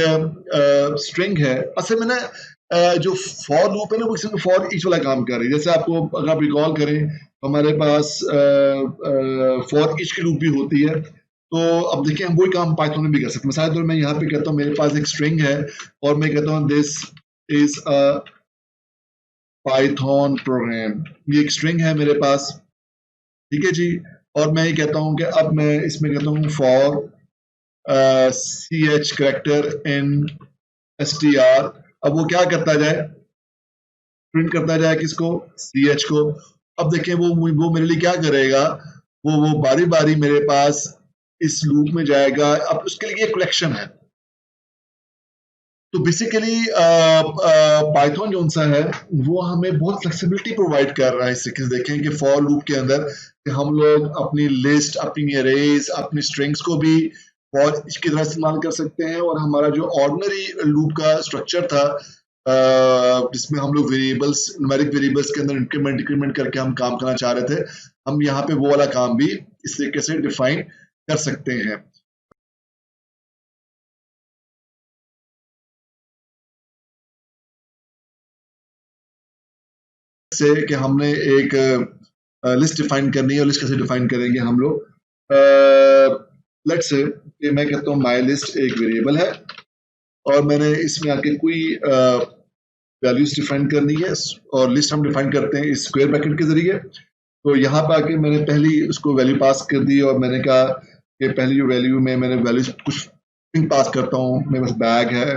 स्ट्रिंग है, असल में ना जो फॉर लूप है ना वो सिर्फ फॉर ईच वाला काम कर रही है। जैसे आपको अगर आप रिकॉल करें हमारे पास फॉर ईच की लूप भी होती है। तो अब देखिए हम वही काम पाइथन में भी कर सकते हैं। मिसाल मैं यहाँ पे कहता हूँ मेरे पास एक स्ट्रिंग है और मैं कहता हूँ this is a Python programme, ये एक स्ट्रिंग है मेरे पास, ठीक है जी। और मैं ये कहता हूँ कि अब मैं इसमें कहता हूँ for ch character in str। अब वो क्या करता जाए, प्रिंट करता जाए किसको, ch को। अब देखिए वो मेरे लिए क्या करेगा, वो बारी बारी मेरे पास इस लूप में जाएगा। अब उसके लिए एक कलेक्शन है। तो बेसिकली पाइथन जो सा है वो हमें बहुत फ्लेक्सिबिलिटी प्रोवाइड कर रहा है। इस तरीके से देखें कि फॉर लूप के अंदर कि हम लोग अपनी लिस्ट, अपनी अरेज, अपनी स्ट्रिंग्स को भी फॉर इसकी तरह इस्तेमाल कर सकते हैं। और हमारा जो ऑर्डिनरी लूप का स्ट्रक्चर था जिसमें हम लोग वेरिएबल्स, न्यूमेरिक वेरिएबल्स के अंदर इंक्रीमेंट डिक्रीमेंट करके हम काम करना चाह रहे थे, हम यहाँ पे वो वाला काम भी इस तरीके से डिफाइन कर सकते हैं। से कि हमने एक लिस्ट डिफाइन करनी है और लिस्ट कैसे डिफाइन करेंगे हम लोग। लेट्स से कि मैं कहता हूँ माई लिस्ट एक वेरिएबल है और मैंने इसमें आके कोई वैल्यूज डिफाइन करनी है, और लिस्ट हम डिफाइन करते हैं इस स्क्वायर ब्रैकेट के जरिए। तो यहाँ पे आके मैंने पहली उसको वैल्यू पास कर दी, और मैंने कहा कि पहली जो वैल्यू में मैंने वैल्यूज कुछ पास करता हूँ, मेरे पास बैग है।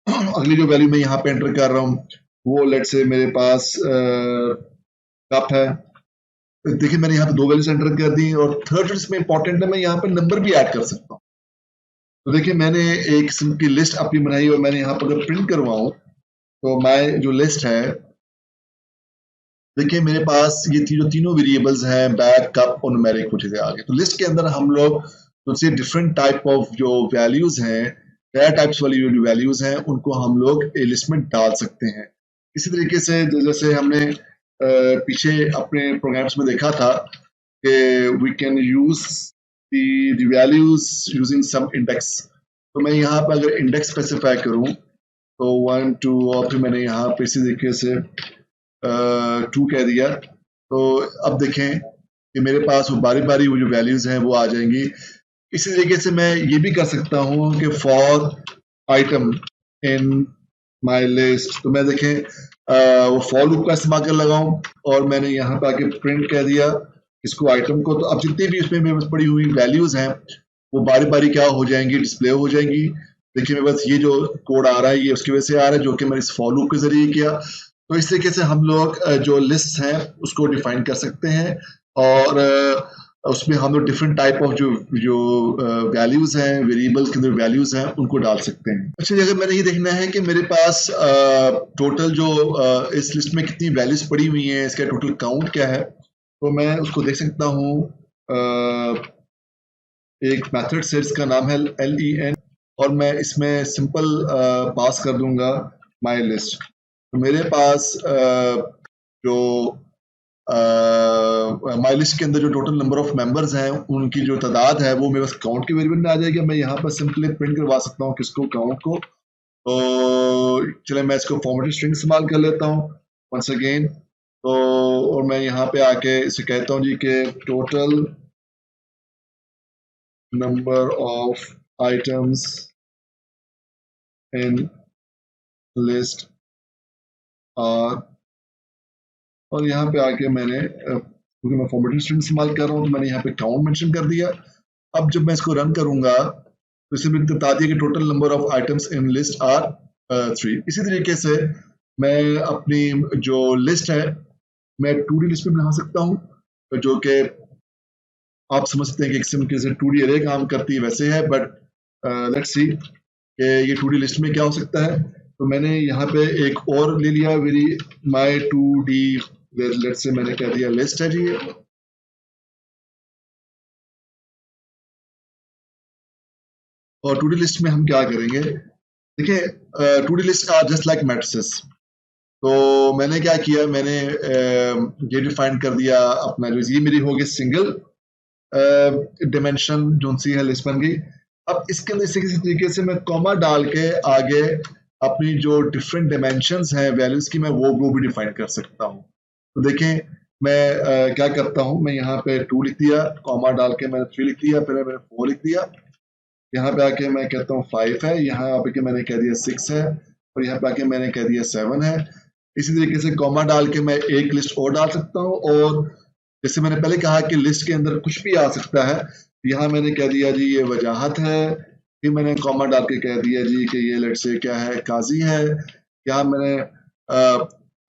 अगली जो वैल्यू मैं यहाँ पे एंटर कर रहा हूँ वो लेट से मेरे पास कप है। देखिए मैंने यहाँ पे 2 वैल्यूज एंटर कर दी, और थर्ड जो इसमें इंपॉर्टेंट है, मैं यहाँ पे नंबर भी ऐड कर सकता हूँ। तो देखिए मैंने एक किस्म की लिस्ट अपनी बनाई, और मैंने यहाँ पर अगर प्रिंट करवाऊं तो मैं जो लिस्ट है, देखिए मेरे पास ये जो तीनों वेरिएबल्स हैं, बैग, कप और न्यूमेरिक, कुछ चीजें आ गई। तो लिस्ट के अंदर हम लोग तुझसे डिफरेंट टाइप ऑफ जो वैल्यूज हैं, क्या टाइप्स वाली जो वैल्यूज हैं, उनको हम लोग ए लिस्ट में डाल सकते हैं। इसी तरीके से जैसे हमने पीछे अपने प्रोग्राम्स में देखा था कि we can use the values using some index. तो मैं यहाँ पर अगर इंडेक्स स्पेसिफाई करूँ तो 1 2, और फिर मैंने यहाँ पे इसी तरीके से 2 कह दिया, तो अब देखें कि मेरे पास वो बारी बारी वो जो वैल्यूज हैं वो आ जाएंगी। इसी तरीके से मैं ये भी कर सकता हूँ कि for item in my list, तो मैं देखें वो फॉर लूप का इस्तेमाल कर लगाऊं, और मैंने यहाँ पे आके प्रिंट कह दिया इसको आइटम को। तो अब जितनी भी उसमें मेरे पास पड़ी हुई वैल्यूज हैं वो बारी बारी क्या हो जाएंगी, डिस्प्ले हो जाएंगी। देखिए मेरे पास ये जो कोड आ रहा है ये उसकी वजह से आ रहा है, जो कि मैंने इस फॉर लूप के जरिए किया। तो इस तरीके से हम लोग जो लिस्ट हैं उसको डिफाइन कर सकते हैं, और उसमें हम लोग डिफरेंट टाइप ऑफ जो जो वैल्यूज हैं, वेरिएबल्स के अंदर वैल्यूज हैं, उनको डाल सकते हैं। अच्छा, अगर मैंने ये देखना है कि मेरे पास टोटल जो इस लिस्ट में कितनी वैल्यूज पड़ी हुई हैं, इसका टोटल काउंट क्या है, तो मैं उसको देख सकता हूँ। एक मेथड से इसका नाम है len, और मैं इसमें सिंपल पास कर दूंगा माय लिस्ट। तो मेरे पास जो माई लिस्ट के अंदर जो टोटल नंबर ऑफ मेंबर्स हैं उनकी जो तादाद है वो मेरे पास काउंट के वेरिएबल में आ जाएगी। मैं यहाँ पर सिंपली प्रिंट करवा सकता हूँ किसको, काउंट को। तो चले मैं इसको फॉर्मेटेड स्ट्रिंग इस्तेमाल कर लेता हूँ वंस अगेन। तो और मैं यहाँ पे आके इसे कहता हूँ जी कि total number of items in list are, और यहाँ पे आके मैंने क्योंकि मैं फॉर्मेटेड स्ट्रिंग इस्तेमाल कर रहा हूँ तो मैंने यहाँ पे काउंट मेंशन कर दिया। अब जब मैं इसको रन करूंगा तो इसे मैंने बता दिया कि total number of items in list are 3। इसी तरीके से मैं अपनी जो लिस्ट है मैं 2D लिस्ट में बना सकता हूँ, जो कि आप समझ सकते हैं कि एक किस्म के 2D अरे काम करती है वैसे है, बट लेट्स सी कि ये 2D लिस्ट में क्या हो सकता है। तो मैंने यहाँ पे एक और ले लिया मेरी माई 2D, लेट्स से मैंने कह दिया लिस्ट है जी। और 2D लिस्ट में हम क्या करेंगे, देखिए 2D list are just like matrices. तो मैंने क्या किया, मैंने ये डिफाइन कर दिया अपना जो ये मेरी हो गई सिंगल डिमेंशन जो सी है लिस्ट बन गई। अब इसके अंदर किसी तरीके से मैं कॉमा डाल के आगे अपनी जो डिफरेंट डिमेंशंस हैं वैल्यूज की मैं वो भी डिफाइन कर सकता हूँ। तो देखें मैं क्या करता हूँ, मैं यहाँ पे 2 लिख दिया, कॉमा डाल के मैंने 3 लिख दिया, फिर मैंने 4 लिख दिया, यहाँ पे आके मैं कहता हूँ 5 है, यहाँ आके मैंने कह दिया 6 है, और यहाँ पे आके मैंने कह दिया 7 है। इसी तरीके से कॉमा डाल के मैं एक लिस्ट और डाल सकता हूँ, और जैसे मैंने पहले कहा कि लिस्ट के अंदर कुछ भी आ सकता है। यहाँ मैंने कह दिया जी ये वजाहत है, फिर मैंने कॉमा डाल के कह दिया जी कि ये लेट से क्या है, काजी है। यहाँ मैंने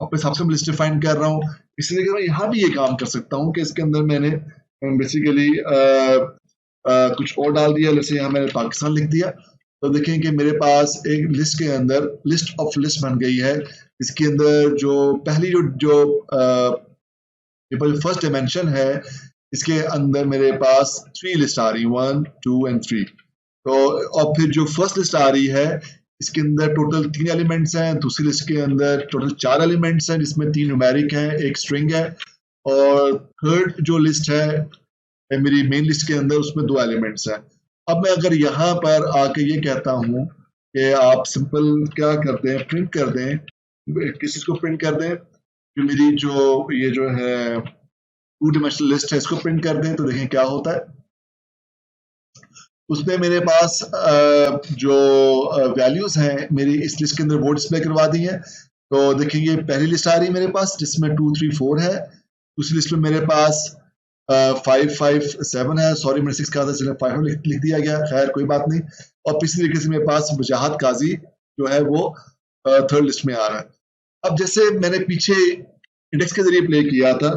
अपने हिसाब से लिस्ट डिफाइन कर रहा हूँ। इसलिए मैं यहाँ भी ये काम कर सकता हूँ कि इसके अंदर मैंने बेसिकली कुछ और डाल दिया, जैसे यहाँ मैंने पाकिस्तान लिख दिया। तो देखें कि मेरे पास एक लिस्ट के अंदर लिस्ट ऑफ लिस्ट बन गई है। इसके अंदर जो पहली जो फर्स्ट डायमेंशन है इसके अंदर मेरे पास 3 लिस्ट आ रही, 1 2 एंड 3। तो और फिर जो फर्स्ट लिस्ट आ रही है इसके अंदर टोटल 3 एलिमेंट्स हैं, दूसरी लिस्ट के अंदर टोटल 4 एलिमेंट्स हैं जिसमें 3 न्यूमेरिक हैं, एक स्ट्रिंग है, और थर्ड जो लिस्ट है मेरी मेन लिस्ट के अंदर उसमें 2 एलिमेंट्स हैं। अब मैं अगर यहाँ पर आके ये कहता हूँ कि आप सिंपल क्या कर दें, प्रिंट कर दें, किस चीज को प्रिंट कर दें, कि मेरी जो ये जो है 2 डायमेंशनल लिस्ट है इसको प्रिंट कर दें, तो देखें क्या होता है। उसमें मेरे पास जो वैल्यूज हैं मेरी इस लिस्ट के अंदर वो डिस्प्ले करवा दी है। तो देखिए पहली लिस्ट आ रही है मेरे पास जिसमें 2 3 4 है। दूसरी लिस्ट में मेरे पास 5 5 7 है। सॉरी मैंने 6 कहा था, चलिए 5 लिख दिया गया, खैर कोई बात नहीं। और तीसरी तरीके से मेरे पास वजाहत काजी जो है वो थर्ड लिस्ट में आ रहा है। अब जैसे मैंने पीछे इंडेक्स के जरिए प्ले किया था,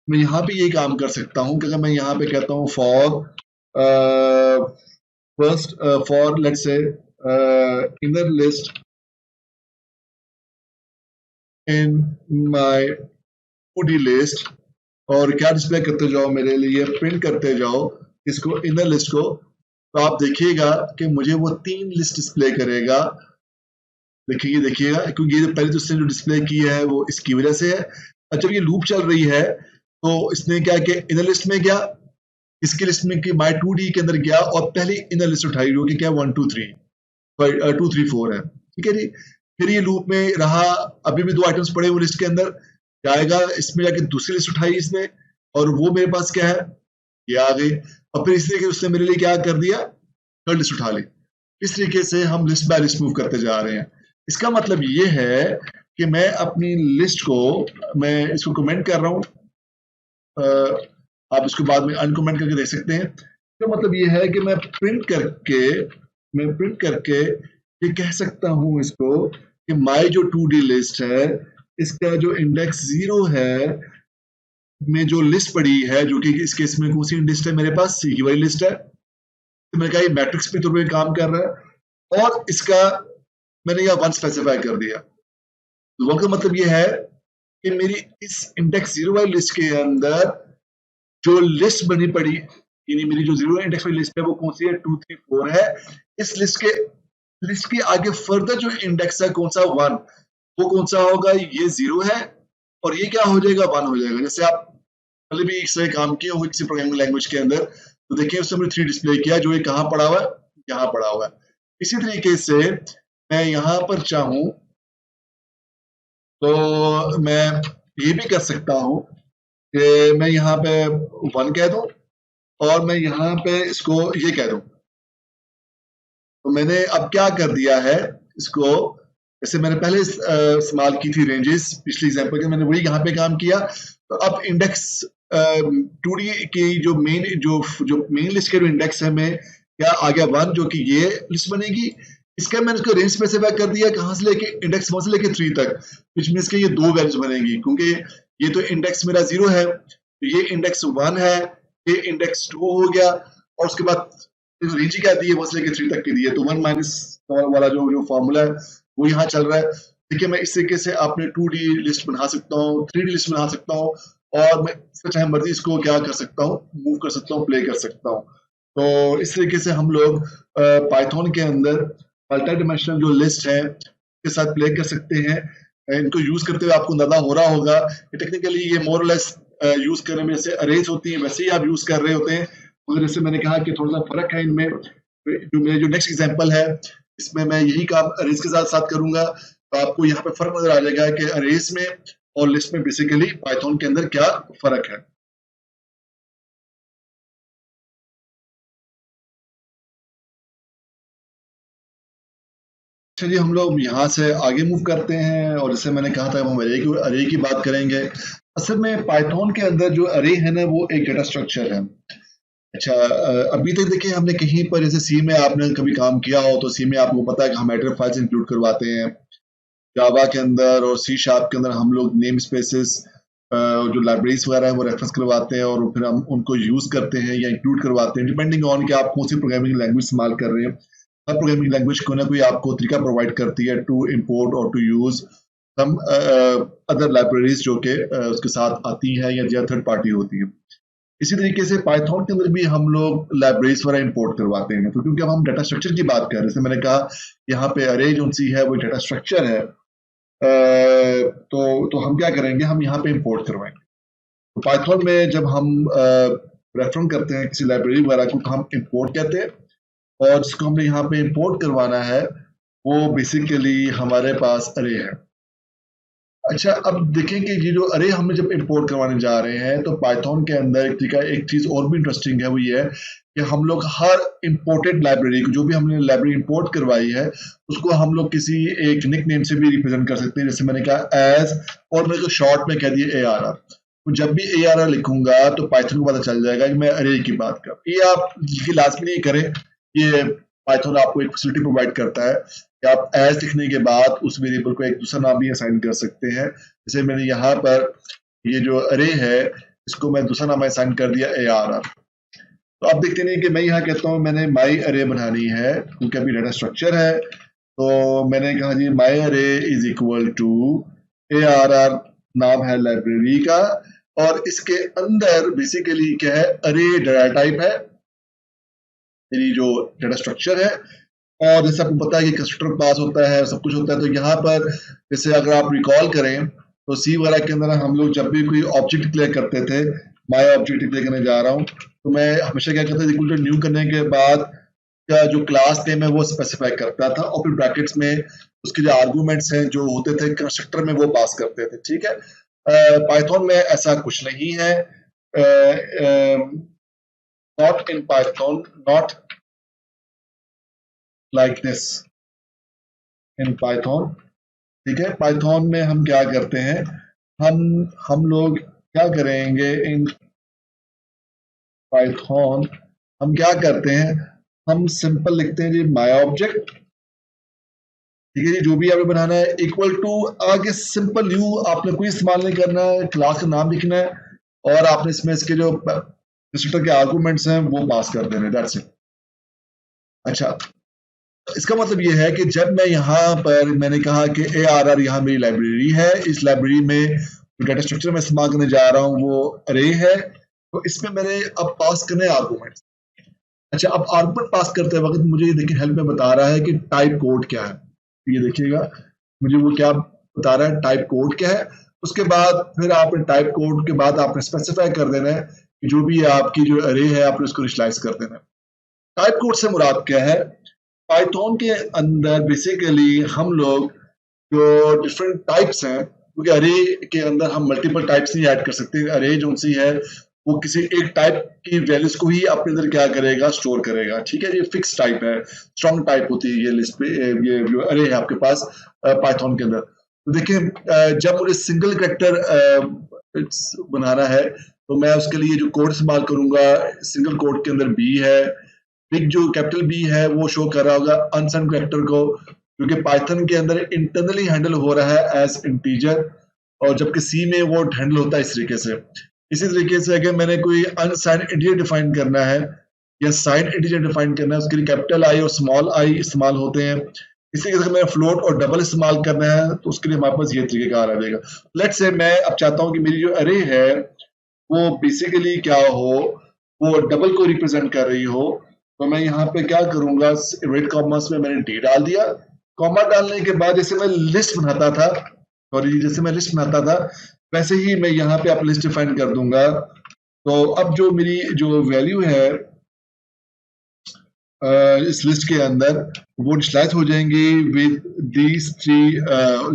मैं यहाँ पे यही काम कर सकता हूँ कि अगर मैं यहाँ पे कहता हूँ for first for let's say inner list in my to-D list, और क्या डिस्प्ले करते जाओ मेरे लिए, प्रिंट करते जाओ इसको इनर लिस्ट को, तो आप देखिएगा कि मुझे वो 3 लिस्ट डिस्प्ले करेगा। देखिएगा क्योंकि ये पहले तो इसने जो डिस्प्ले की है वो इसकी वजह से है। और जब ये लूप चल रही है तो इसने क्या कि इनर लिस्ट में गया, इसकी लिस्ट में कि माई 2D के अंदर गया और पहली इनर लिस्ट उठाई जो कि क्या 1 2 3 2 3 4 है, ठीक है जी। फिर ये लूप में रहा, अभी भी 2 आइटम्स पड़े हुए लिस्ट के अंदर, जाएगा इसमें जाके दूसरी लिस्ट उठाई इसने, और वो मेरे पास क्या है, ये आ गई। और फिर इस तरीके उसने मेरे लिए क्या कर दिया, थर्ड लिस्ट उठा ली। इस तरीके से हम लिस्ट बाय लिस्ट मूव करते जा रहे हैं। इसका मतलब ये है कि मैं अपनी लिस्ट को, मैं इसको कमेंट कर रहा हूँ, आप इसको बाद में अनकमेंट करके देख सकते हैं। इसका मतलब ये है कि मैं प्रिंट करके ये कह सकता हूँ इसको कि माई जो 2D लिस्ट है इसका जो इंडेक्स 0 है में जो लिस्ट पड़ी है, जो कि इस केस में कौन सी लिस्ट है मेरे पास, सी की वाली लिस्ट है। तो मैंने कहा ये मैट्रिक्स पे तौर पे काम कर रहा है, और इसका मैंने यह 1 स्पेसिफाई कर दिया। तो 1 का मतलब ये है कि मेरी इस इंडेक्स 0 वाली लिस्ट के अंदर जो लिस्ट बनी पड़ी, यानी मेरी जो 0 इंडेक्स वाली लिस्ट है वो कौन सी है, 2 3 4 है। इस लिस्ट के आगे फर्दर जो इंडेक्स है कौन सा, 1, वो कौन सा होगा, ये 0 है, और ये क्या हो जाएगा, 1 हो जाएगा। जैसे आप पहले भी इससे काम किए होंगे किसी प्रोग्रामिंग लैंग्वेज के अंदर, तो देखिए उसने हमने 3 डिस्प्ले किया, जो ये कहाँ पड़ा हुआ है, यहाँ पड़ा हुआ है। इसी तरीके से मैं यहाँ पर चाहूं तो मैं ये भी कर सकता हूँ कि मैं यहाँ पे 1 कह दूं और मैं यहाँ पे इसको ये कह दूं। तो मैंने अब क्या कर दिया है इसको, जैसे मैंने पहले इस्तेमाल की थी रेंजेस पिछले एग्जांपल के, मैंने वही यहाँ पे काम किया। तो अब इंडेक्स 2D की जो मेन लिस्ट के जो इंडेक्स है में क्या आ गया 1, जो कि ये लिस्ट बनेगी। इसका मैंने इसको रेंज स्पेसिफाई कर दिया, कहाँ से लेके इंडेक्स 1 से लेके 3 तक, विच मीन्स के ये 2 वैल्यूज बनेगी, क्योंकि ये तो इंडेक्स मेरा 0 है, तो ये इंडेक्स 1 है, ये इंडेक्स 2 हो गया, और उसके बाद रेंज क्या दी है 1 से लेके 3 तक की दी है। तो 1 माइनस वाला जो फॉर्मूला है वो यहाँ चल रहा है। देखिए मैं इस तरीके से अपने 2D लिस्ट बना सकता हूँ, 3D लिस्ट बना सकता हूँ, और मैं चाहे मर्जी इसको क्या कर सकता हूँ, मूव कर सकता हूँ, प्ले कर सकता हूँ। तो इस तरीके से हम लोग पाइथन के अंदर मल्टी डिमेंशनल जो लिस्ट है के साथ प्ले कर सकते हैं। इनको यूज करते हुए आपको अंदाजा हो रहा होगा कि टेक्निकली ये मोर लेस यूज करने में जैसे अरेज होती है वैसे ही आप यूज कर रहे होते हैं, मगर जैसे मैंने कहा कि थोड़ा सा फर्क है इनमें। जो मेरा जो नेक्स्ट एग्जांपल है इसमें मैं यही काम अरेज के साथ करूंगा, तो आपको यहाँ पे फर्क नजर आ जाएगा कि अरेज में और लिस्ट में बेसिकली पाइथन के अंदर क्या फर्क है। चलिए हम लोग यहाँ से आगे मूव करते हैं, और जैसे मैंने कहा था हम अरे की बात करेंगे। असल में पाइथन के अंदर जो अरे है ना वो एक डेटा स्ट्रक्चर है। अच्छा, अभी तक देखिए हमने कहीं पर जैसे सी में आपने कभी काम किया हो तो सी में आपको पता है कि हम हेडर फाइल्स इंक्लूड करवाते हैं। जावा के अंदर और सी शार्प के अंदर हम लोग नेम स्पेसेस जो लाइब्रेरीज वगैरह है वो रेफरेंस करवाते हैं, और फिर हम उनको यूज करते हैं या इंक्लूड करवाते हैं डिपेंडिंग ऑन कि आप कौन सी प्रोग्रामिंग लैंग्वेज इस्तेमाल कर रहे हैं। हर प्रोग्रामिंग लैंग्वेज को ना कोई आपको तरीका प्रोवाइड करती है टू इम्पोर्ट और to use some other libraries जो कि उसके साथ आती हैं या थर्ड पार्टी होती है। इसी तरीके से पाइथन के अंदर भी हम लोग लाइब्रेरीज वगैरह इंपोर्ट करवाते हैं। तो क्योंकि अब हम डाटा स्ट्रक्चर की बात कर रहे हैं, जैसे मैंने कहा यहाँ पे अरे जो सी है वो डाटा स्ट्रक्चर है, तो हम क्या करेंगे, हम यहाँ पे इंपोर्ट करवाएंगे। तो पाइथन में जब हम रेफरेंस करते हैं किसी लाइब्रेरी वगैरह को तो हम इंपोर्ट कहते हैं, और जिसको हमने यहाँ पे इंपोर्ट करवाना है वो बेसिकली हमारे पास अरे है। अच्छा, अब देखें कि ये जो अरे हम जब इंपोर्ट करवाने जा रहे हैं तो पाइथन के अंदर एक चीज़ और भी इंटरेस्टिंग है, वो ये है कि हम लोग हर इंपोर्टेड लाइब्रेरी को, जो भी हमने लाइब्रेरी इंपोर्ट करवाई है, उसको हम लोग किसी एक निक नेम से भी रिप्रेजेंट कर सकते हैं। जैसे मैंने कहा एज, और मेरे को शॉर्ट में कह दिया ARR। तो जब भी ARR लिखूंगा तो पाइथन को पता चल जाएगा कि मैं अरे की बात कर, ये आप ये लाजमी नहीं करें। ये पाइथन आपको एक फैसिलिटी प्रोवाइड करता है कि आप एज लिखने के बाद उस वेरिएबल को एक दूसरा नाम भी असाइन कर सकते हैं। जैसे मैंने यहाँ पर ये जो अरे है, इसको मैं दूसरा नाम असाइन कर दिया ARR। तो आप देखते नहीं कि मैं यहाँ कहता हूँ मैंने माई अरे बनानी है, क्योंकि अभी डाटा स्ट्रक्चर है। तो मैंने कहा जी माई अरे इज इक्वल टू ARR, नाम है लाइब्रेरी का, और इसके अंदर बेसिकली क्या है, अरे डाटा टाइप है मेरी जो डाटा स्ट्रक्चर है। और जैसे आपको पता है कि कंस्ट्रक्टर पास होता है, सब कुछ होता है। तो यहाँ पर जैसे अगर आप रिकॉल करें तो सी वगैरह के अंदर हम लोग जब भी कोई ऑब्जेक्ट डिक्लेयर करते थे, माई ऑब्जेक्ट डिक्लेयर करने जा रहा हूँ, तो मैं हमेशा क्या करता था, इक्वल टू न्यू करने के बाद का जो क्लास नेम है वो स्पेसिफाई करता था, और फिर ब्रैकेट्स में उसके जो आर्गूमेंट्स हैं जो होते थे कंस्ट्रक्टर में, वो पास करते थे। ठीक है, पाइथन में ऐसा कुछ नहीं है। Not in Python, not like this in Python. ठीक है, पाइथन में हम क्या करते हैं, हम लोग क्या करेंगे इन पाइथन, हम क्या करते हैं, हम सिंपल लिखते हैं जी माय ऑब्जेक्ट। ठीक है जी, जो भी आपने बनाना है इक्वल टू, आगे सिंपल यू, आपने कोई इस्तेमाल नहीं करना है, क्लास का नाम लिखना है, और आपने इसमें इसके जो कंस्ट्रक्टर के आर्गुमेंट्स हैं वो पास कर देने, दैट्स इट। अच्छा, इसका मतलब ये है कि जब मैं यहाँ पर मैंने कहा कि ARR यहाँ मेरी लाइब्रेरी है, इस लाइब्रेरी में जो डाटा स्ट्रक्चर मैं इस्तेमाल करने जा रहा हूँ वो अरे है, तो इसमें मैंने अब पास करने आर्गूमेंट। अच्छा, अब आर्गूमेंट पास करते वक्त मुझे ये देखिए हेल्प में बता रहा है कि टाइप कोड क्या है। ये देखिएगा मुझे वो क्या बता रहा है, टाइप कोड क्या है। उसके बाद फिर आपने टाइप कोड के बाद आपने स्पेसिफाई कर देना है कि जो भी आपकी जो अरे है आपने उसको इनिशियलाइज कर देना है। टाइप कोड से मुराद क्या है, पाइथन के अंदर बेसिकली हम लोग जो डिफरेंट टाइप्स हैं, क्योंकि अरे के अंदर हम मल्टीपल टाइप्स नहीं ऐड कर सकते। अरे जो सी है वो किसी एक टाइप की वैल्यूज को ही अपने अंदर क्या करेगा, स्टोर करेगा। ठीक है, ये फिक्स टाइप है, स्ट्रॉन्ग टाइप होती है ये लिस्ट पे, ये जो अरे है आपके पास पाइथन के अंदर। तो देखिए जब मुझे सिंगल कैरेक्टर बनाना है तो मैं उसके लिए जो कोड इस्तेमाल करूंगा, सिंगल कोड के अंदर बी है, बिग जो कैपिटल बी है वो शो कर रहा होगा अनसाइंड कैरेक्टर को, क्योंकि पाइथन के अंदर इंटरनली हैंडल हो रहा है एज इंटीजर, और जबकि सी में वो हैंडल होता है इस तरीके से। इसी तरीके से अगर मैंने कोई अनसाइंड इंटीजर डिफाइन करना है या साइंड इंटीजर डिफाइन करना है, उसके लिए कैपिटल आई और स्मॉल आई इस्तेमाल होते हैं। इसी तरह मैंने फ्लोट और डबल इस्तेमाल करना है तो उसके लिए हमारे पास ये तरीके कार आ जाएगा। लेट्स से मैं अब चाहता हूँ कि मेरी जो अरे है वो बेसिकली क्या हो, वो डबल को रिप्रेजेंट कर रही हो। तो मैं यहाँ पे क्या करूंगा, रेड कॉमर्स में मैंने डी डाल दिया। कॉमा डालने के बाद जैसे मैं लिस्ट बनाता था, सॉरी जैसे मैं लिस्ट बनाता था वैसे ही मैं यहाँ पे आप लिस्ट डिफाइन कर दूंगा। तो अब जो मेरी जो वैल्यू है इस लिस्ट के अंदर वो डिस्लाइज हो जाएंगी with these three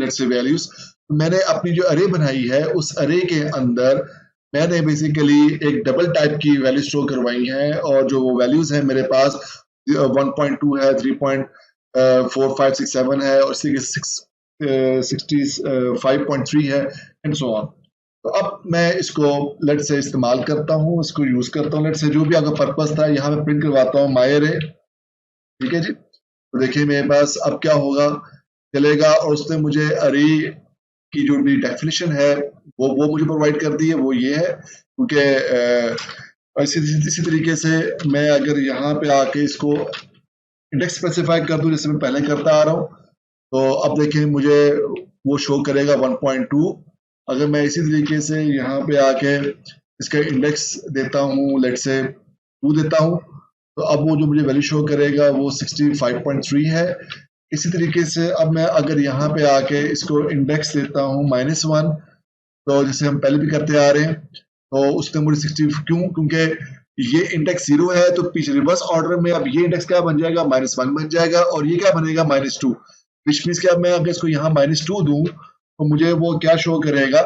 let's say values. मैंने अपनी जो अरे बनाई है उस अरे के अंदर मैंने बेसिकली एक डबल टाइप की वैल्यू स्टोर करवाई है, और जो वो वैल्यूज है मेरे पास 1.2 है, 3.4567 है, और 65.3 है, एंड सो ऑन। तो अब मैं इसको लेट से इस्तेमाल करता हूँ, इसको यूज करता हूँ। लेट से जो भी आपका पर्पस था यहाँ मैं प्रिंट करवाता हूँ माय अरे। ठीक है जी, तो देखिए मेरे पास अब क्या होगा, चलेगा, और उसने मुझे अरे की जो भी डेफिनेशन है वो मुझे प्रोवाइड कर दी है, वो ये है। क्योंकि इसी तरीके से मैं अगर यहाँ पे आके इसको इंडेक्स स्पेसिफाई कर दूं जैसे मैं पहले करता आ रहा हूँ, तो अब देखिए मुझे वो शो करेगा 1.2। अगर मैं इसी तरीके से यहाँ पे आके इसका इंडेक्स देता हूँ, लेट से 2 देता हूँ, तो अब वो जो मुझे वैल्यू शो करेगा वो 65.3 है। इसी तरीके से अब मैं अगर यहाँ पे आके इसको इंडेक्स देता हूँ -1, तो जैसे हम पहले भी करते आ रहे हैं, तो उसने मुझे 60 क्योंकि ये इंडेक्स 0 है, तो पीछे रिवर्स ऑर्डर में अब ये इंडेक्स क्या बन जाएगा, -1 बन जाएगा, और ये क्या बनेगा, -2। विच मीन्स कि अब मैं अगर इसको यहाँ -2 दूं तो मुझे वो क्या शो करेगा।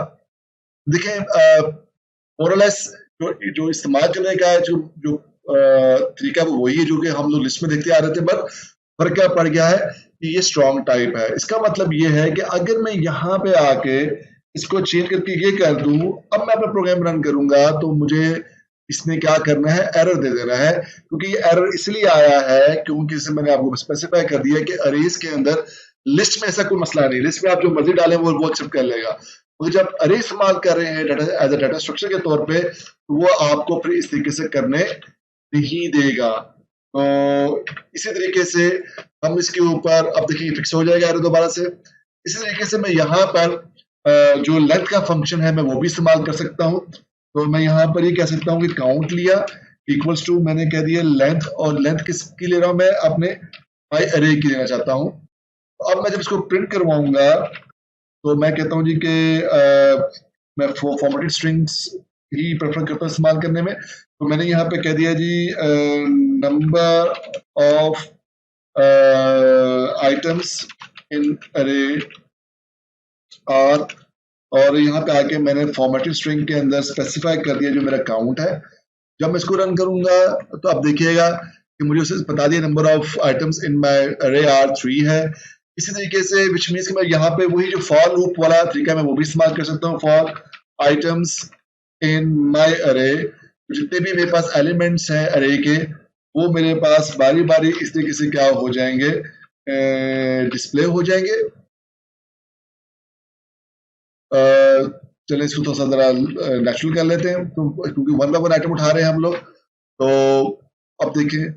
देखें मोरलेस जो इस्तेमाल करने का जो जो तरीका वो वही है जो कि हम लोग लिस्ट में देखते आ रहे थे, बट फर्क क्या पड़ गया है कि ये स्ट्रॉन्ग टाइप है। इसका मतलब ये है कि अगर मैं यहाँ पे आके इसको चेंज करके ये कर दूं, अब मैं अपना प्रोग्राम रन करूंगा तो मुझे इसने क्या करना है, एरर दे देना है। क्योंकि ये एरर इसलिए आया है क्योंकि जैसे मैंने आपको स्पेसिफाई कर दिया कि अरेज के अंदर लिस्ट में ऐसा कोई मसला नहीं, लिस्ट में आप जो मर्जी डालें वो एक्सेप्ट कर लेगा। तो जब अरे इस्तेमाल कर रहे हैं data as a data structure के तौर पे, तो वो आपको फिर इस तरीके से करने नहीं देगा। तो इसी तरीके से हम इसके ऊपर अब देखिए फिक्स हो जाएगा एरर दोबारा से। इसी तरीके से मैं यहाँ पर जो लेंथ का फंक्शन है मैं वो भी इस्तेमाल कर सकता हूँ। तो मैं यहाँ पर ये कह सकता हूँ कि काउंट लिया इक्वल्स टू मैंने कह दिया लेंथ, और लेंथ किसकी ले रहा हूँ मैं, अपने माई अरे की लेना चाहता हूँ। तो अब मैं जब इसको प्रिंट करवाऊंगा तो मैं कहता हूँ जी कि मैं फॉर्मेटेड स्ट्रिंग्स ही प्रेफर करता हूँ इस्तेमाल करने में। तो मैंने यहाँ पे कह दिया जी नंबर ऑफ आइटम्स इन अरे और यहाँ पे आके मैंने फॉर्मेटेड स्ट्रिंग के अंदर स्पेसिफाई कर दिया जो मेरा काउंट है। जब मैं इसको रन करूंगा तो आप देखिएगा कि मुझे उसे बता दिया number of items in my अरे आर 3 है। इसी तरीके से विच मीन्स कि मैं यहाँ पे वही जो फॉर लूप वाला तरीका मैं वो भी इस्तेमाल कर सकता हूँ। फॉर आइटम्स इन माय अरे, जितने भी मेरे पास एलिमेंट्स हैं अरे के, वो मेरे पास बारी बारी इस तरीके से क्या हो जाएंगे, डिस्प्ले हो जाएंगे। चलिए इसको थोड़ा सा जरा नेचुरल कर लेते हैं, तो क्योंकि 1 बाय 1 आइटम उठा रहे हैं हम लोग। तो अब देखिए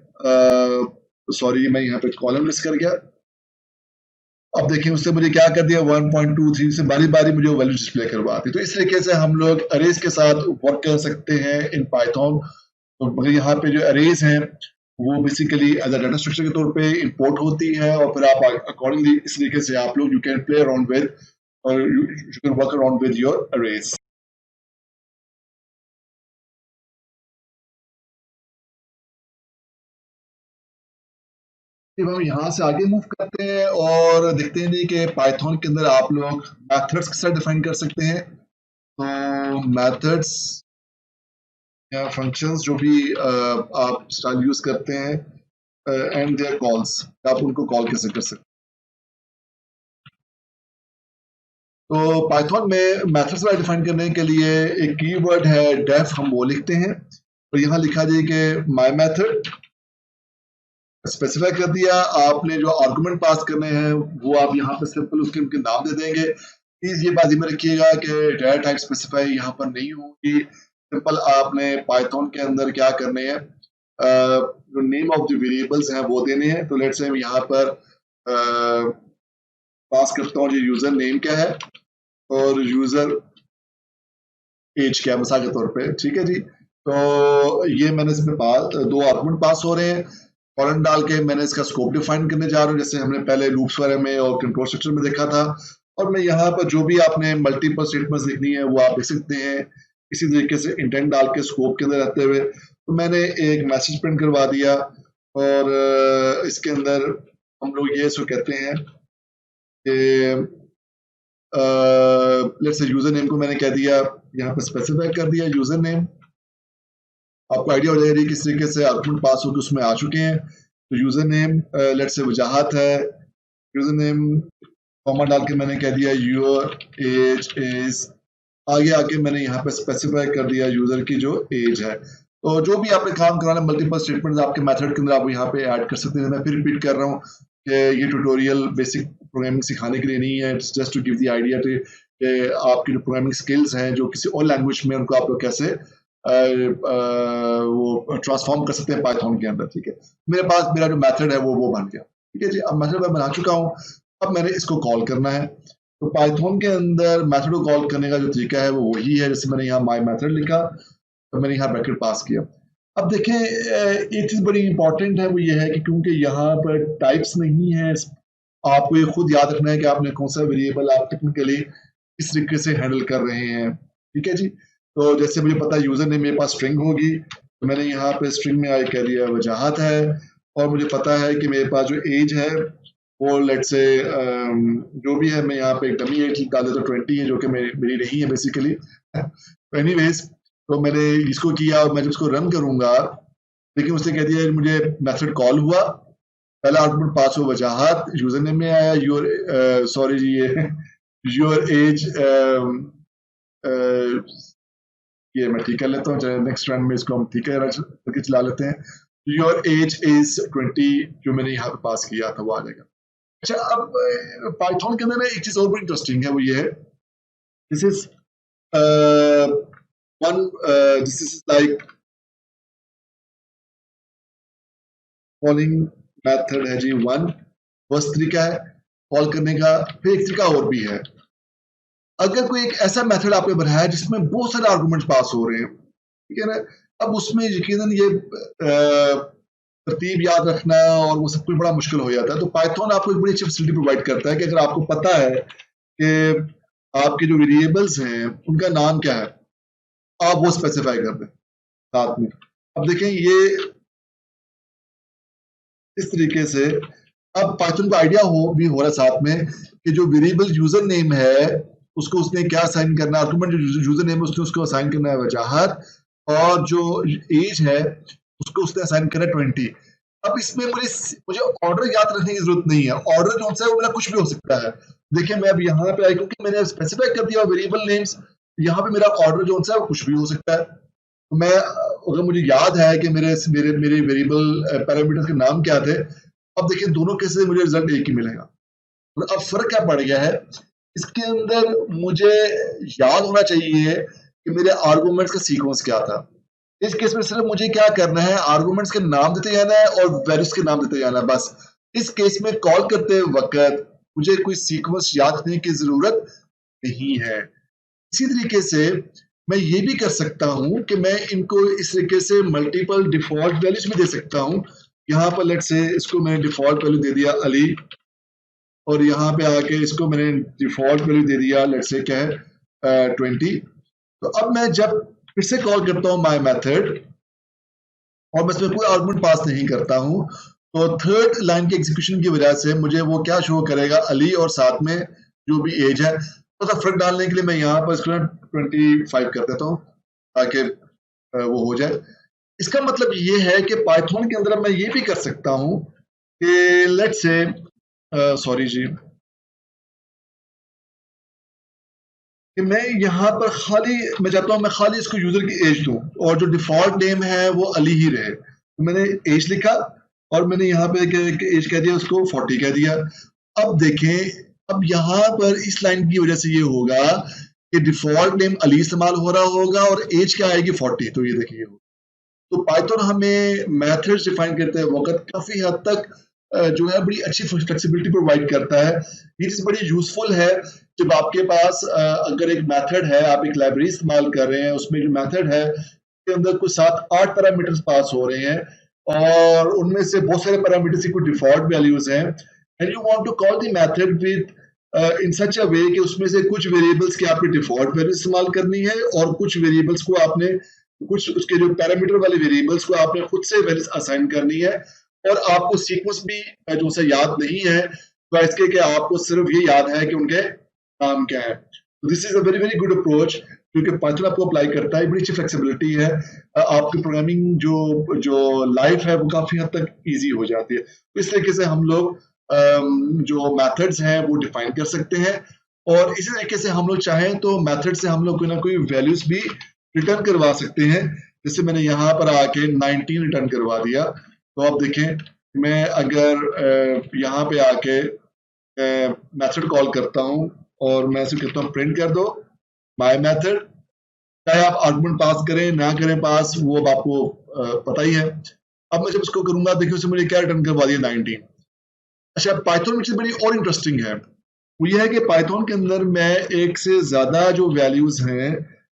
सॉरी मैं यहाँ पे कॉलम लिस्ट कर गया। अब देखिए उससे मुझे क्या कर दिया, 1.23 से बारी बारी मुझे वैल्यू डिस्प्ले करवाती। तो इस तरीके से हम लोग अरेज के साथ वर्क कर सकते हैं इन पाइथन। तो मगर यहाँ पे जो अरेज हैं वो basically as a data structure के तौर पे इंपोर्ट होती है, और फिर आप अकॉर्डिंगली इस तरीके से आप लोग you can play around with और you can work around with your arrays. अब हम यहाँ से आगे मूव करते हैं और देखते हैं जी कि पाइथन के अंदर आप लोग मेथड्स किस तरह डिफाइन कर सकते हैं। तो मेथड्स या फंक्शंस जो भी आप स्टाइल यूज करते हैं एंड देयर कॉल्स, आप उनको कॉल कैसे कर सकते हैं। तो पाइथन में मेथड्स को डिफाइन करने के लिए एक कीवर्ड है डेफ, हम वो लिखते हैं। तो यहाँ लिखा जाए कि माय मेथड स्पेसिफाई कर दिया। आपने जो आर्गुमेंट पास करने हैं वो आप यहाँ पे सिंपल उसके उनके नाम दे देंगे। प्लीज ये बात में रखिएगा कि डाटा टाइप स्पेसिफाई यहाँ पर नहीं होगी। सिंपल आपने पाइथन के अंदर क्या करने हैं, जो नेम ऑफ द वेरिएबल्स हैं वो देने हैं। तो लेट्स से मैं यहाँ पर पास करता हूँ जी यूजर नेम क्या है और यूजर एज क्या है मिसाल के तौर पे, ठीक है जी। तो ये मैंने इसमें दो आर्गुमेंट पास हो रहे हैं। कॉलन डाल के मैंने इसका स्कोप डिफाइन करने जा रहा हूँ, जैसे हमने पहले लूप्स वगैरह में और कंट्रोल स्ट्रक्चर में देखा था। और मैं यहाँ पर जो भी आपने मल्टीपल स्टेटमेंट्स लिखनी है वो आप लिख सकते हैं इसी तरीके से इंटेंट डाल के स्कोप के अंदर रहते हुए। तो मैंने एक मैसेज प्रिंट करवा दिया और इसके अंदर हम लोग ये इसको कहते हैं कि लेट्स से यूजर नेम को मैंने कह दिया, यहाँ पर स्पेसिफाई कर दिया यूजर नेम। आपको आइडिया हो जाएगा किस तरीके से आर्गुमेंट पास होकर उसमें आ चुके हैं। तो यूजर नेम लेट्स से वजाहत है, यूजर नेम कॉमा डाल के मैंने कह दिया योर एज इज, आगे आके मैंने यहाँ पे स्पेसिफाई कर दिया यूजर की जो एज है। तो जो भी आपने काम कराना मल्टीपल स्टेटमेंट्स आपके मेथड के अंदर आप यहाँ पे ऐड कर सकते हैं। मैं फिर रिपीट कर रहा हूँ कि ये ट्यूटोरियल बेसिक प्रोग्रामिंग सिखाने के लिए नहीं है, it's just to give the idea कि आपकी जो प्रोग्रामिंग स्किल्स हैं जो किसी और लैंग्वेज में उनको आप लोग कैसे वो ट्रांसफॉर्म कर सकते हैं पाइथन के अंदर, ठीक है। मेरे पास मेरा जो मेथड है वो बन गया, ठीक है जी। अब मेथड मैं बना चुका हूँ, अब मैंने इसको कॉल करना है। तो पाइथन के अंदर मेथड को कॉल करने का जो तरीका है वो वही है, जैसे मैंने यहाँ माय मेथड लिखा तो मैंने यहाँ ब्रैकेट पास किया। अब देखें एक चीज बड़ी इंपॉर्टेंट है वो ये है कि क्योंकि यहाँ पर टाइप्स नहीं है, आपको ये खुद याद रखना है कि आपने कौन सा वेरिएबल आप टेक्निकली किस तरीके से हैंडल कर रहे हैं, ठीक है जी। तो जैसे मुझे पता है यूजर नेम मेरे पास स्ट्रिंग होगी, तो मैंने यहाँ पे स्ट्रिंग में आई कह दिया वजाहत है, और मुझे पता है कि मेरे पास जो एज है वो लेट से जो भी है, मैं यहाँ पे एक डमी एज डाल देता हूँ 20 है, जो कि मेरी नहीं है बेसिकली। एनीवेज, तो मैंने इसको किया और मैं जब इसको रन करूंगा, लेकिन उसने कह दिया मुझे मैथड कॉल हुआ, पहला आउटपुट पास हो वजाहत, यूजर नेम में आया योर, सॉरी जी, ये योर एज, ये मैं ठीक कर लेता हूँ, नेक्स्ट रन में इसको हम ठीक करके चला लेते हैं। योर एज इज 20, जो मैंने यहाँ पे पास किया था वो आ जाएगा। अच्छा, अब पाइथन के अंदर ना एक चीज और बड़ी इंटरेस्टिंग है, वो ये है, this is one, this is like calling method है जी, वन फर्स्ट तरीका है कॉल करने का। फिर एक तरीका और भी है, अगर कोई एक ऐसा मेथड आपने बनाया है जिसमें बहुत सारे आर्गुमेंट्स पास हो रहे हैं, ठीक है ना, अब उसमें यकीनन ये तरतीब याद रखना और वो सब कुछ बड़ा मुश्किल हो जाता है। तो पाइथन आपको एक बड़ी अच्छी फैसिलिटी प्रोवाइड करता है कि अगर आपको पता है कि आपके जो वेरिएबल्स हैं उनका नाम क्या है, आप वो स्पेसिफाई कर दें साथ में। अब देखें ये इस तरीके से अब पाइथन को आइडिया हो रहा है साथ में कि जो वेरिएबल यूजर नेम है उसको उसने क्या असाइन करना है, आर्गुमेंट जो यूजर नेम है उसने उसको असाइन करना है वजाहत, और जो एज है उसको उसने असाइन करना है 20। अब इसमें मुझे ऑर्डर याद रखने की जरूरत नहीं है, ऑर्डर जो है वो मेरा कुछ भी हो सकता है। देखिए मैं अब यहाँ पे आई, क्योंकि मैंने स्पेसिफाई कर दिया वेरिएबल नेम्स, यहाँ पे मेरा ऑर्डर जो है वो कुछ भी हो सकता है। तो मैं, अगर मुझे याद है कि मेरे मेरे मेरे वेरिएबल पैरामीटर्स के नाम क्या थे, अब देखिए दोनों केसेस में मुझे रिजल्ट एक ही मिलेगा। और अब फर्क क्या पड़ गया है, इसके अंदर मुझे याद होना चाहिए कि मेरे आर्गुमेंट्स का सीक्वेंस क्या था। इस केस में सिर्फ मुझे क्या करना है, आर्गुमेंट्स के नाम देते जाना है और वैल्यूज के नाम देते जाना है बस। इस केस में कॉल करते वक्त मुझे कोई सीक्वेंस याद रखने की जरूरत नहीं है। इसी तरीके से मैं ये भी कर सकता हूं कि मैं इनको इस तरीके से मल्टीपल डिफॉल्ट वैल्यूज में दे सकता हूं। यहाँ पर लेट से इसको मैंने डिफॉल्ट वैल्यू दे दिया अली, और यहाँ पे आके इसको मैंने डिफॉल्ट वैल्यू दे दिया लेट से क्या है 20। तो अब मैं जब फिर से कॉल करता हूँ माय मेथड और मैं इसमें कोई आर्गुमेंट पास नहीं करता हूँ, तो थर्ड लाइन के एग्जीक्यूशन की वजह से मुझे वो क्या शो करेगा, अली और साथ में जो भी एज है। तो फर्क डालने के लिए मैं यहाँ पर इसको 25 कर देता हूँ ताकि वो हो जाए। इसका मतलब ये है कि पाइथन के अंदर मैं ये भी कर सकता हूँ कि लेट्स से, सॉरी जी, कि मैं यहाँ पर खाली, मैं चाहता हूँ मैं खाली इसको यूजर की एज दूं और जो डिफॉल्ट नेम है वो अली ही रहे। तो मैंने एज लिखा और मैंने यहाँ पे एज कह दिया, उसको 40 कह दिया। अब देखें, अब यहाँ पर इस लाइन की वजह से ये होगा कि डिफॉल्ट नेम अली इस्तेमाल हो रहा होगा और एज क्या आएगी 40। तो ये देखिए, तो पाइथन हमें मेथड्स डिफाइन करते वक्त काफी हद तक जो है बड़ी अच्छी फ्लेक्सिबिलिटी प्रोवाइड करता है। ये चीज बड़ी यूजफुल है जब आपके पास अगर एक मेथड है, आप एक लाइब्रेरी इस्तेमाल कर रहे हैं, उसमें जो मेथड है उसके अंदर कुछ 7-8 पैरामीटर्स पास हो रहे हैं और उनमें से बहुत सारे पैरामीटर्स की कुछ डिफॉल्ट वैल्यूज हैं, and you want to call the method with in such a way कि उसमें से कुछ वेरिएबल्स की आपने डिफॉल्ट वैल्यू इस्तेमाल करनी है और कुछ वेरिएबल्स को आपने, कुछ उसके जो पैरामीटर वाले वेरिएबल्स को आपने खुद से वैल्यूज असाइन करनी है, और आपको सीक्वेंस भी जो से याद नहीं है, तो इसके कि आपको सिर्फ ये याद है कि उनके नाम क्या है। This is a very very good approach क्योंकि पाइथन आपको अप्लाई करता है, बड़ी अच्छी फ्लेक्सिबिलिटी है, आपकी प्रोग्रामिंग जो लाइफ है वो काफी हद तक इजी हो जाती है। तो इस तरीके से हम लोग जो मेथड्स हैं वो डिफाइन कर सकते हैं, और इसी तरीके से हम लोग चाहें तो मेथड से हम लोग कोई ना कोई वैल्यूज भी रिटर्न करवा सकते हैं। जैसे मैंने यहाँ पर आके 19 रिटर्न करवा दिया, तो आप देखें मैं अगर यहाँ पे आके मेथड कॉल करता हूँ और मैं इसे कहता हूँ प्रिंट कर दो माय मेथड, चाहे आप आर्गुमेंट पास करें ना करें पास, वो अब आपको पता ही है। अब मैं जब इसको करूंगा देखिए उससे मुझे क्या रिटर्न करवा दिया 19। अच्छा, पाइथन में चीज बड़ी और इंटरेस्टिंग है, वो ये है कि पाइथन के अंदर मैं एक से ज्यादा जो वैल्यूज हैं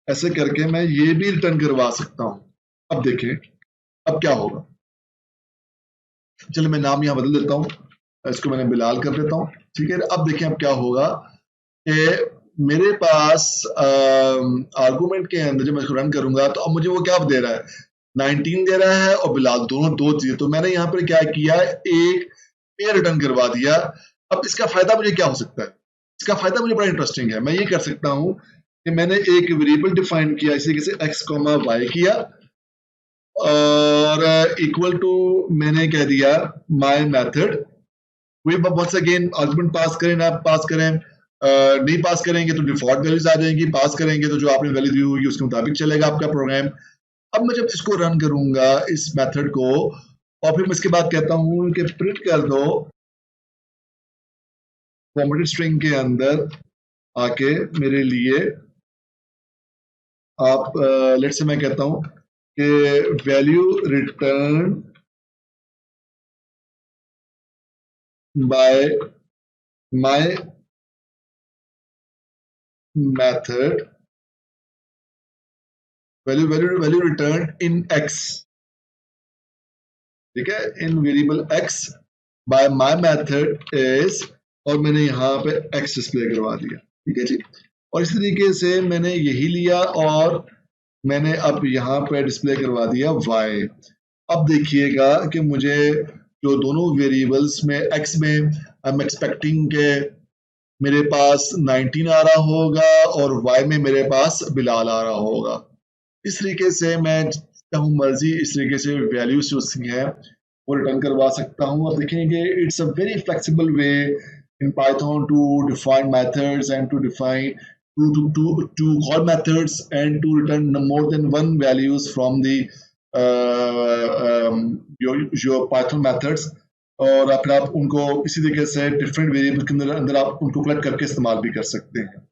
ऐसे करके मैं ये भी रिटर्न करवा सकता हूं। अब देखें अब क्या होगा, चलिए मैं नाम यहाँ बदल देता हूँ, इसको मैंने बिलाल कर देता हूँ, ठीक है। अब देखें अब क्या होगा कि मेरे पास आर्गुमेंट के अंदर जब मैं इसको रन करूंगा तो अब मुझे वो क्या दे रहा है, 19 दे रहा है और बिलाल, दोनों दो चीजें। तो मैंने यहाँ पर क्या किया, एक ए रिटर्न करवा दिया। अब इसका फायदा मुझे क्या हो सकता है? इसका फायदा मुझे बड़ा इंटरेस्टिंग है। मैं ये कर सकता हूँ कि मैंने एक वेरिएबल डिफाइन किया, इसी तरीके से x, y किया और इक्वल टू मैंने कह दिया माय मेथड। वही वंस अगेन आर्गुमेंट पास करें ना पास करें, नहीं पास करेंगे तो डिफॉल्ट वैल्यूज आ जाएंगी, पास करेंगे तो जो आपने वैल्यू दी होगी उसके मुताबिक चलेगा आपका प्रोग्राम। अब मैं जब इसको रन करूंगा इस मेथड को, और फिर मैं इसके बाद कहता हूं कि प्रिंट कर दो फॉर्मेटेड स्ट्रिंग के अंदर आके मेरे लिए आप लेट से मैं कहता हूं कि value return by my method, value return in x, ठीक है, in variable x by my method is, और मैंने यहाँ पे x डिस्प्ले करवा दिया, ठीक है जी। और इस तरीके से मैंने यही लिया और मैंने अब यहाँ पे डिस्प्ले करवा दिया y। अब देखिएगा कि मुझे जो दोनों वेरिएबल्स में x में आई एम एक्सपेक्टिंग के मेरे पास 19 आ रहा होगा और y में मेरे पास बिलाल आ रहा होगा। इस तरीके से मैं चाहूँ मर्जी इस तरीके से वैल्यूज जो है वो रिटर्न करवा सकता हूँ। अब देखेंगे it's a very flexible way in Python to define methods and to define to call methods and to return more than one values from the your Python methods, और फिर आप उनको इसी तरीके से डिफरेंट वेरिएबल के अंदर आप उनको कलेक्ट करके इस्तेमाल भी कर सकते हैं।